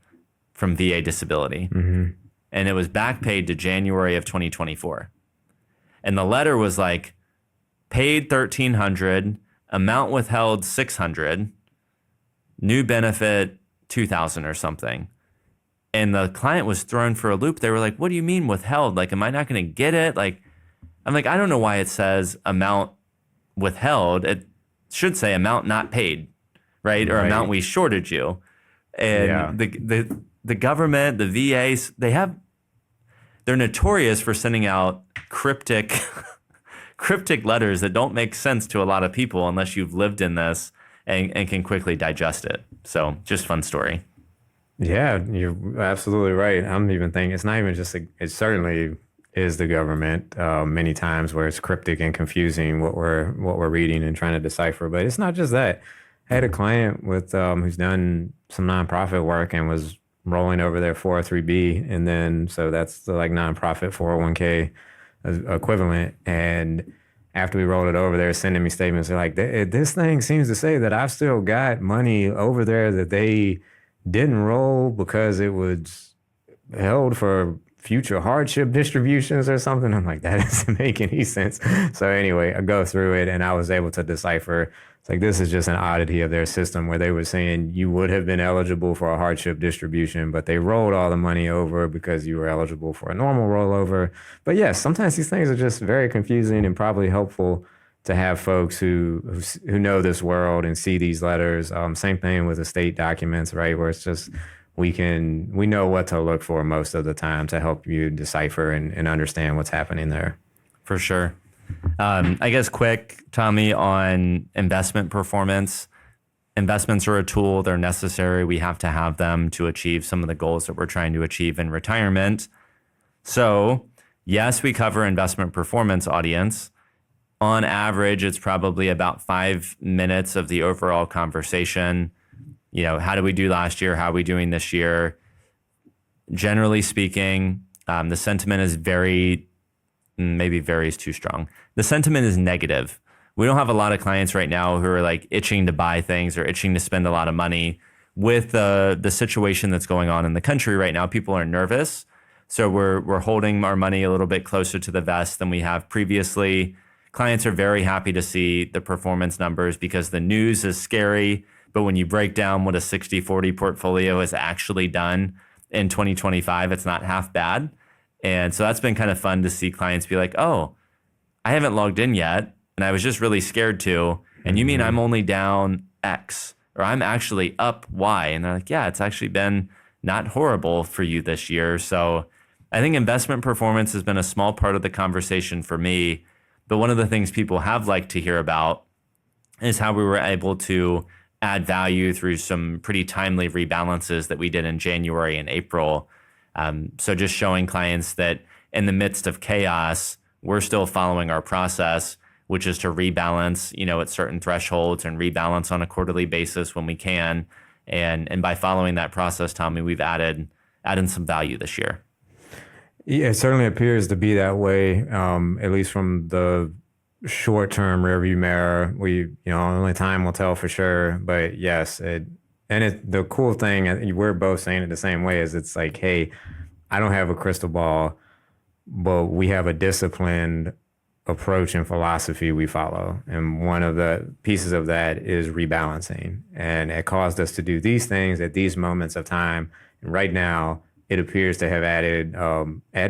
from VA disability. And it was back paid to January of 2024. And the letter was like, paid $1,300, amount withheld $600, new benefit $2,000 or something. And the client was thrown for a loop. They were like, what do you mean withheld? Like, am I not going to get it? I'm like, I don't know why it says amount withheld. It should say amount not paid, right? Or amount we shorted you. And the government, the VAs, they're notorious for sending out cryptic letters that don't make sense to a lot of people unless you've lived in this and can quickly digest it. So just fun story. Yeah, you're absolutely right. I'm even thinking it's not even just, it certainly is the government many times where it's cryptic and confusing what we're reading and trying to decipher. But it's not just that. I had a client with who's done some nonprofit work and was rolling over their 403B. And then, so that's the nonprofit 401k equivalent. And after we rolled it over, they're sending me statements. They're like, this thing seems to say that I've still got money over there that they didn't roll because it was held for future hardship distributions or something. I'm like, that doesn't make any sense. So anyway, I go through it and I was able to decipher. It's like, this is just an oddity of their system where they were saying you would have been eligible for a hardship distribution, but they rolled all the money over because you were eligible for a normal rollover. But yes, sometimes these things are just very confusing and probably helpful to have folks who know this world and see these letters. Same thing with estate documents, right? Where it's just, we know what to look for most of the time to help you decipher and understand what's happening there. For sure. I guess quick, Tommy, on investment performance. Investments are a tool. They're necessary. We have to have them to achieve some of the goals that we're trying to achieve in retirement. So yes, we cover investment performance, audience. On average, it's probably about 5 minutes of the overall conversation. How did we do last year? How are we doing this year? Generally speaking, the sentiment is maybe very is too strong. The sentiment is negative. We don't have a lot of clients right now who are itching to buy things or itching to spend a lot of money. With the situation that's going on in the country right now, people are nervous. So we're holding our money a little bit closer to the vest than we have previously. Clients are very happy to see the performance numbers because the news is scary. But when you break down what a 60-40 portfolio has actually done in 2025, it's not half bad. And so that's been kind of fun to see clients be like, oh, I haven't logged in yet, and I was just really scared to. And you mean I'm only down X, or I'm actually up Y? And they're like, yeah, it's actually been not horrible for you this year. So I think investment performance has been a small part of the conversation for me. But one of the things people have liked to hear about is how we were able to add value through some pretty timely rebalances that we did in January and April. So just showing clients that in the midst of chaos, we're still following our process, which is to rebalance, at certain thresholds and rebalance on a quarterly basis when we can. And by following that process, Tommy, we've added some value this year. Yeah, it certainly appears to be that way, at least from the short-term rearview mirror. Only time will tell for sure. But yes, the cool thing, we're both saying it the same way, is it's like, hey, I don't have a crystal ball, but we have a disciplined approach and philosophy we follow. And one of the pieces of that is rebalancing. And it caused us to do these things at these moments of time. And right now, it appears to have added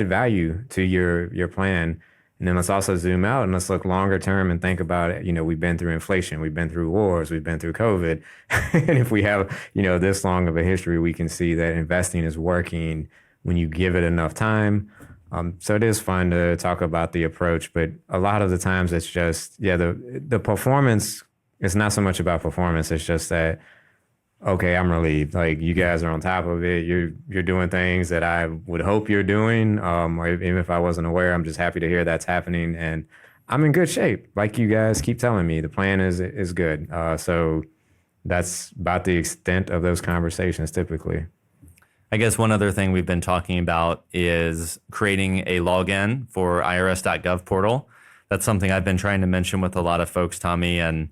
value to your plan. And then let's also zoom out and let's look longer term and think about it. We've been through inflation, we've been through wars, we've been through COVID. And if we have, this long of a history, we can see that investing is working when you give it enough time. So it is fun to talk about the approach, but a lot of the times it's just, the performance, it's not so much about performance. It's just that, okay, I'm relieved. Like, you guys are on top of it. You're doing things that I would hope you're doing. Or even if I wasn't aware, I'm just happy to hear that's happening. And I'm in good shape. Like you guys keep telling me, the plan is good. So that's about the extent of those conversations typically. I guess one other thing we've been talking about is creating a login for irs.gov portal. That's something I've been trying to mention with a lot of folks, Tommy. And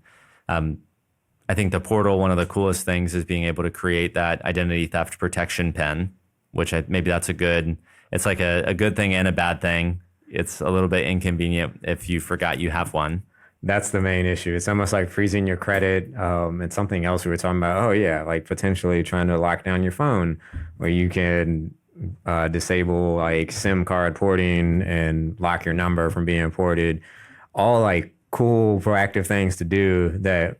I think the portal, one of the coolest things is being able to create that identity theft protection pin, which maybe that's it's like a good thing and a bad thing. It's a little bit inconvenient if you forgot you have one. That's the main issue. It's almost like freezing your credit. And something else we were talking about. Oh yeah, like potentially trying to lock down your phone, where you can disable like SIM card porting and lock your number from being ported. All like cool proactive things to do that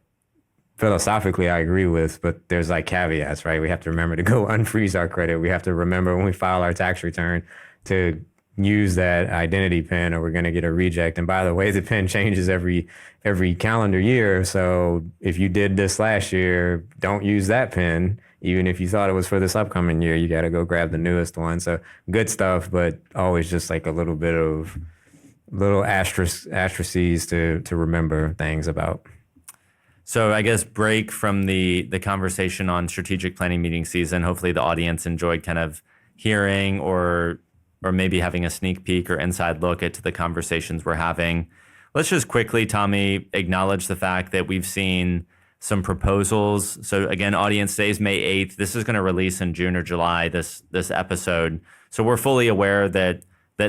philosophically I agree with, but there's like caveats, right? We have to remember to go unfreeze our credit. We have to remember when we file our tax return to use that identity pin, or we're going to get a reject. And by the way, the pin changes every calendar year. So if you did this last year, don't use that pin. Even if you thought it was for this upcoming year, you got to go grab the newest one. So good stuff, but always just like a little bit of little asterisks to remember things about. So I guess break from the conversation on strategic planning meeting season. Hopefully the audience enjoyed kind of hearing or maybe having a sneak peek or inside look at the conversations we're having. Let's just quickly, Tommy, acknowledge the fact that we've seen some proposals. So again, audience, today's May 8th. This is going to release in June or July, this episode. So we're fully aware that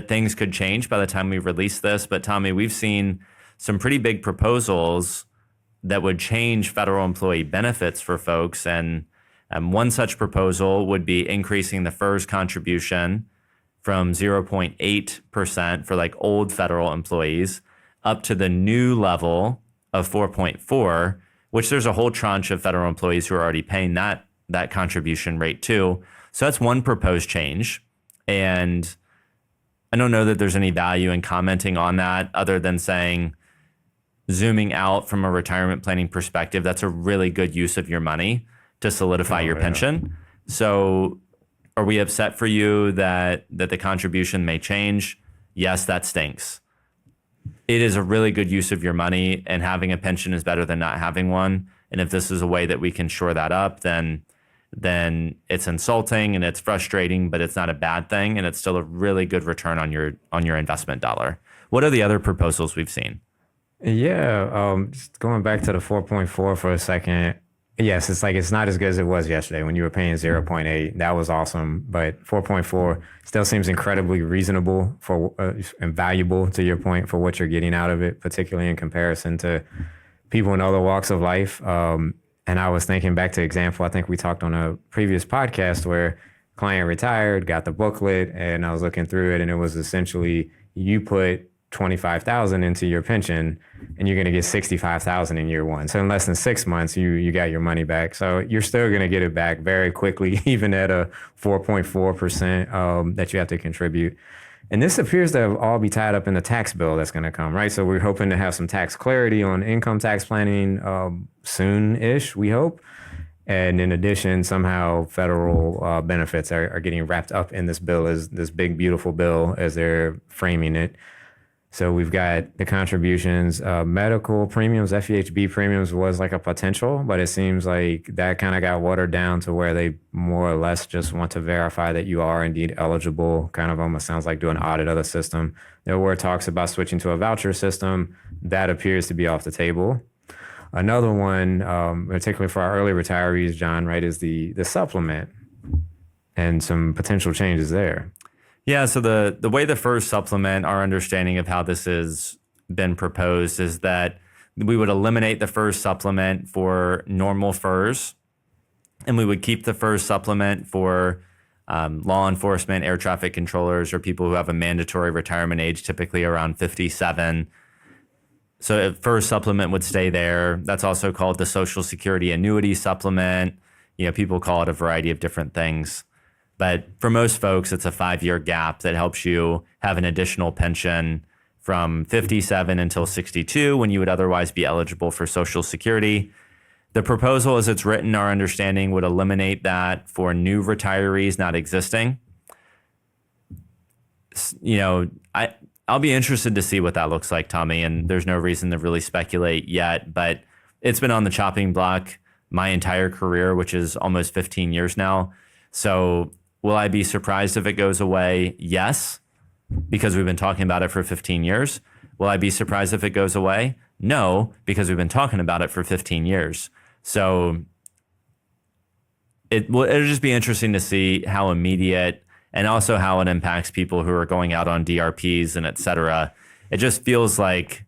things could change by the time we release this. But Tommy, we've seen some pretty big proposals that would change federal employee benefits for folks. And one such proposal would be increasing the FERS contribution from 0.8% for like old federal employees up to the new level of 4.4, which there's a whole tranche of federal employees who are already paying that contribution rate too. So that's one proposed change. And I don't know that there's any value in commenting on that other than saying, zooming out from a retirement planning perspective, that's a really good use of your money to solidify your pension. So are we upset for you that the contribution may change? Yes, that stinks. It is a really good use of your money, and having a pension is better than not having one. And if this is a way that we can shore that up, then it's insulting and it's frustrating, but it's not a bad thing, and it's still a really good return on your investment dollar. What are the other proposals we've seen? Yeah, just going back to the 4.4 for a second. Yes, it's not as good as it was yesterday when you were paying 0.8. That was awesome, but 4.4 still seems incredibly reasonable for and valuable, to your point, for what you're getting out of it, particularly in comparison to people in other walks of life. And I was thinking back to an example I think we talked on a previous podcast where client retired, got the booklet, and I was looking through it, and it was essentially you put $25,000 into your pension and you're going to get $65,000 in year one. So in less than 6 months, you got your money back. So you're still going to get it back very quickly, even at a 4.4% that you have to contribute. And this appears to all be tied up in the tax bill that's going to come, right? So we're hoping to have some tax clarity on income tax planning soon-ish, we hope. And in addition, somehow federal benefits are getting wrapped up in this bill, as this big, beautiful bill as they're framing it. So we've got the contributions, medical premiums, FEHB premiums was like a potential, but it seems like that kind of got watered down to where they more or less just want to verify that you are indeed eligible. Kind of almost sounds like doing an audit of the system. There were talks about switching to a voucher system. That appears to be off the table. Another one, particularly for our early retirees, John, right, is the supplement and some potential changes there. Yeah, so the way the FERS supplement, our understanding of how this has been proposed is that we would eliminate the FERS supplement for normal FERS, and we would keep the FERS supplement for Law enforcement, air traffic controllers, or people who have a mandatory retirement age, typically around 57. So first supplement would stay there. That's also called the Social Security annuity supplement. People call it a variety of different things. But for most folks, it's a 5-year gap that helps you have an additional pension from 57 until 62 when you would otherwise be eligible for Social Security. The proposal as it's written, our understanding, would eliminate that for new retirees not existing. I'll be interested to see what that looks like, Tommy, and there's no reason to really speculate yet, but it's been on the chopping block my entire career, which is almost 15 years now. So will I be surprised if it goes away? Yes, because we've been talking about it for 15 years. Will I be surprised if it goes away? No, because we've been talking about it for 15 years. So it'll just be interesting to see how immediate and also how it impacts people who are going out on DRPs and et cetera. It just feels like,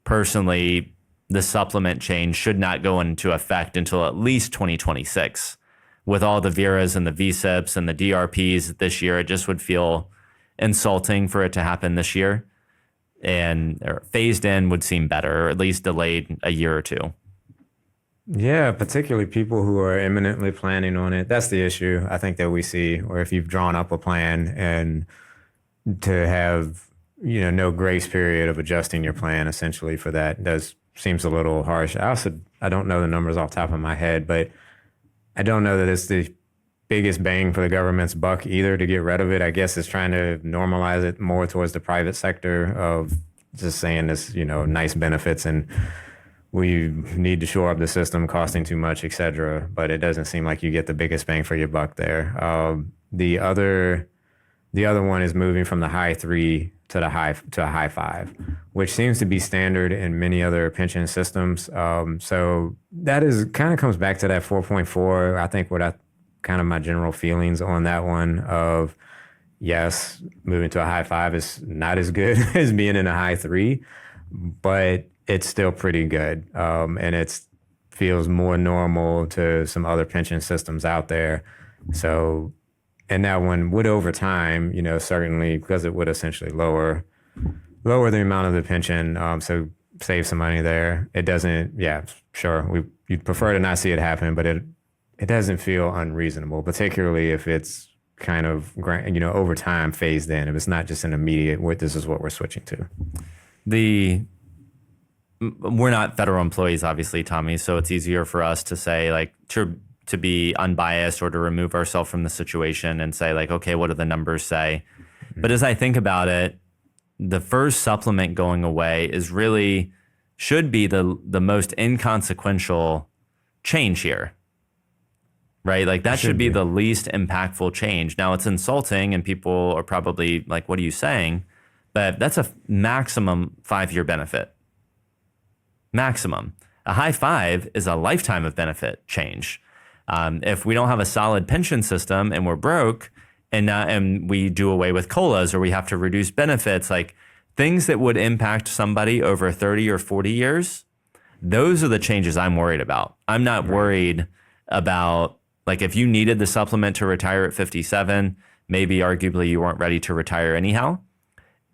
personally, the supplement change should not go into effect until at least 2026. With all the VERAs and the VSIPs and the DRPs this year, it just would feel insulting for it to happen this year. And phased in would seem better, or at least delayed a year or two. Yeah, particularly people who are imminently planning on it. That's the issue I think that we see, or if you've drawn up a plan and to have, no grace period of adjusting your plan essentially for that seems a little harsh. I don't know the numbers off the top of my head, but I don't know that it's the biggest bang for the government's buck either to get rid of it. I guess it's trying to normalize it more towards the private sector of just saying this, nice benefits and we need to shore up the system, costing too much, et cetera. But it doesn't seem like you get the biggest bang for your buck there. The other one is moving from the high 3 to a high 5, which seems to be standard in many other pension systems. So that is kind of comes back to that 4.4. I think kind of my general feelings on that one of, yes, moving to a high 5 is not as good as being in a high 3, but it's still pretty good. And it feels more normal to some other pension systems out there. So, and that one would over time, certainly because it would essentially lower the amount of the pension. So save some money there. It doesn't, yeah, sure. You'd prefer to not see it happen, but it doesn't feel unreasonable, particularly if it's kind of, over time phased in. If it's not just an immediate, this is what we're switching to. We're not federal employees, obviously, Tommy, so it's easier for us to say, to be unbiased or to remove ourselves from the situation and say, okay, what do the numbers say? Mm-hmm. But as I think about it, the first supplement going away should be the most inconsequential change here, right? That should be the least impactful change. Now, it's insulting and people are probably like, what are you saying? But that's a maximum 5-year benefit. Maximum. A high 5 is a lifetime of benefit change. If we don't have a solid pension system and we're broke and we do away with COLAs or we have to reduce benefits, things that would impact somebody over 30 or 40 years, those are the changes I'm worried about. I'm not worried about, if you needed the supplement to retire at 57, maybe arguably you weren't ready to retire anyhow,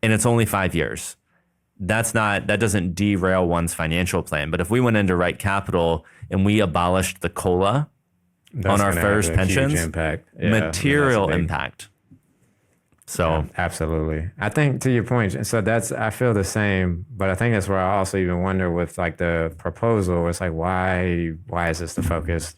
and it's only 5 years. That doesn't derail one's financial plan. But if we went into Right Capital and we abolished the COLA on our first pensions, impact. Material impact. So yeah, absolutely. I think to your point, so I feel the same, but I think that's where I also even wonder with the proposal, it's why is this the focus?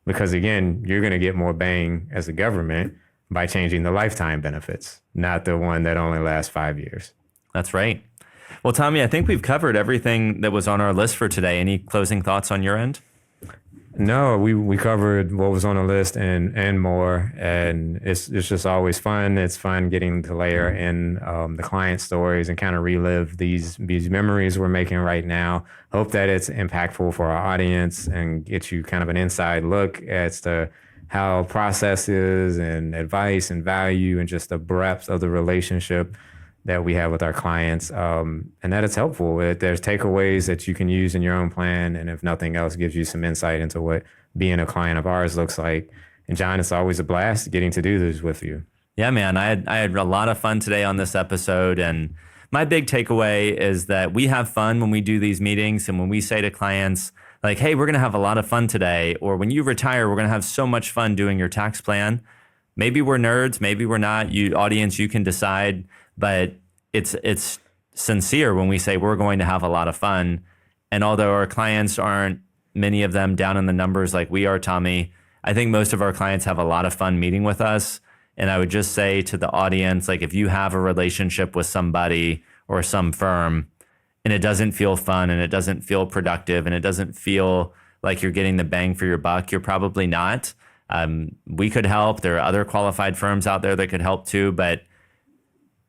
Because again, you're going to get more bang as a government by changing the lifetime benefits, not the one that only lasts 5 years. That's right. Well, Tommy, I think we've covered everything that was on our list for today. Any closing thoughts on your end? No, we covered what was on the list and more, and it's just always fun. It's fun getting to layer in the client stories and kind of relive these memories we're making right now. Hope that it's impactful for our audience and get you kind of an inside look as to how processes and advice and value and just the breadth of the relationship that we have with our clients, and that it's helpful. There's takeaways that you can use in your own plan, and if nothing else, gives you some insight into what being a client of ours looks like. And John, it's always a blast getting to do this with you. Yeah, man, I had a lot of fun today on this episode. And my big takeaway is that we have fun when we do these meetings. And when we say to clients, like, hey, we're going to have a lot of fun today, or when you retire, we're going to have so much fun doing your tax plan. Maybe we're nerds, maybe we're not. You audience, you can decide, but it's sincere when we say we're going to have a lot of fun. And although our clients aren't, many of them, down in the numbers like we are, Tommy, I think most of our clients have a lot of fun meeting with us. And I would just say to the audience, like, if you have a relationship with somebody or some firm and it doesn't feel fun and it doesn't feel productive and it doesn't feel like you're getting the bang for your buck, you're probably not. We could help. There are other qualified firms out there that could help too, but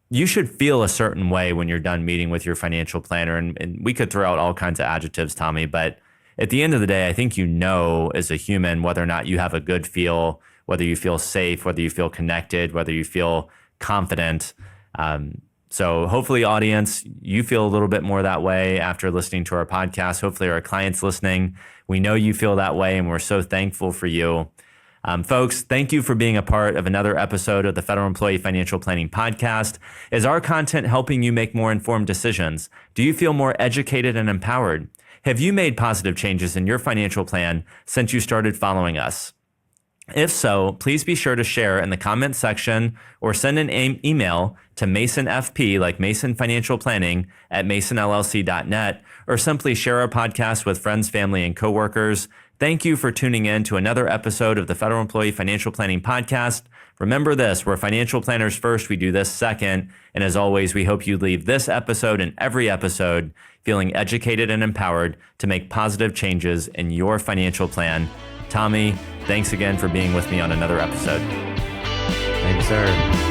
you should feel a certain way when you're done meeting with your financial planner. And we could throw out all kinds of adjectives, Tommy, but at the end of the day, I think you know as a human whether or not you have a good feel, whether you feel safe, whether you feel connected, whether you feel confident. So hopefully, audience, you feel a little bit more that way after listening to our podcast. Hopefully our clients listening, we know you feel that way, and we're so thankful for you. Folks, thank you for being a part of another episode of the Federal Employee Financial Planning Podcast. Is our content helping you make more informed decisions? Do you feel more educated and empowered? Have you made positive changes in your financial plan since you started following us? If so, please be sure to share in the comment section or send an email to Mason FP, like Mason Financial Planning, at masonllc.net, or simply share our podcast with friends, family, and coworkers. Thank you for tuning in to another episode of the Federal Employee Financial Planning Podcast. Remember this, we're financial planners first, we do this second. And as always, we hope you leave this episode and every episode feeling educated and empowered to make positive changes in your financial plan. Tommy, thanks again for being with me on another episode. Thank you, sir.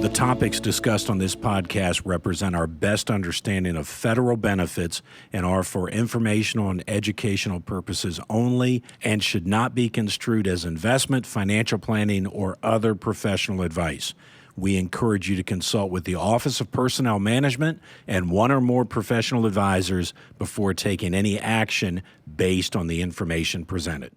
The topics discussed on this podcast represent our best understanding of federal benefits and are for informational and educational purposes only and should not be construed as investment, financial planning, or other professional advice. We encourage you to consult with the Office of Personnel Management and one or more professional advisors before taking any action based on the information presented.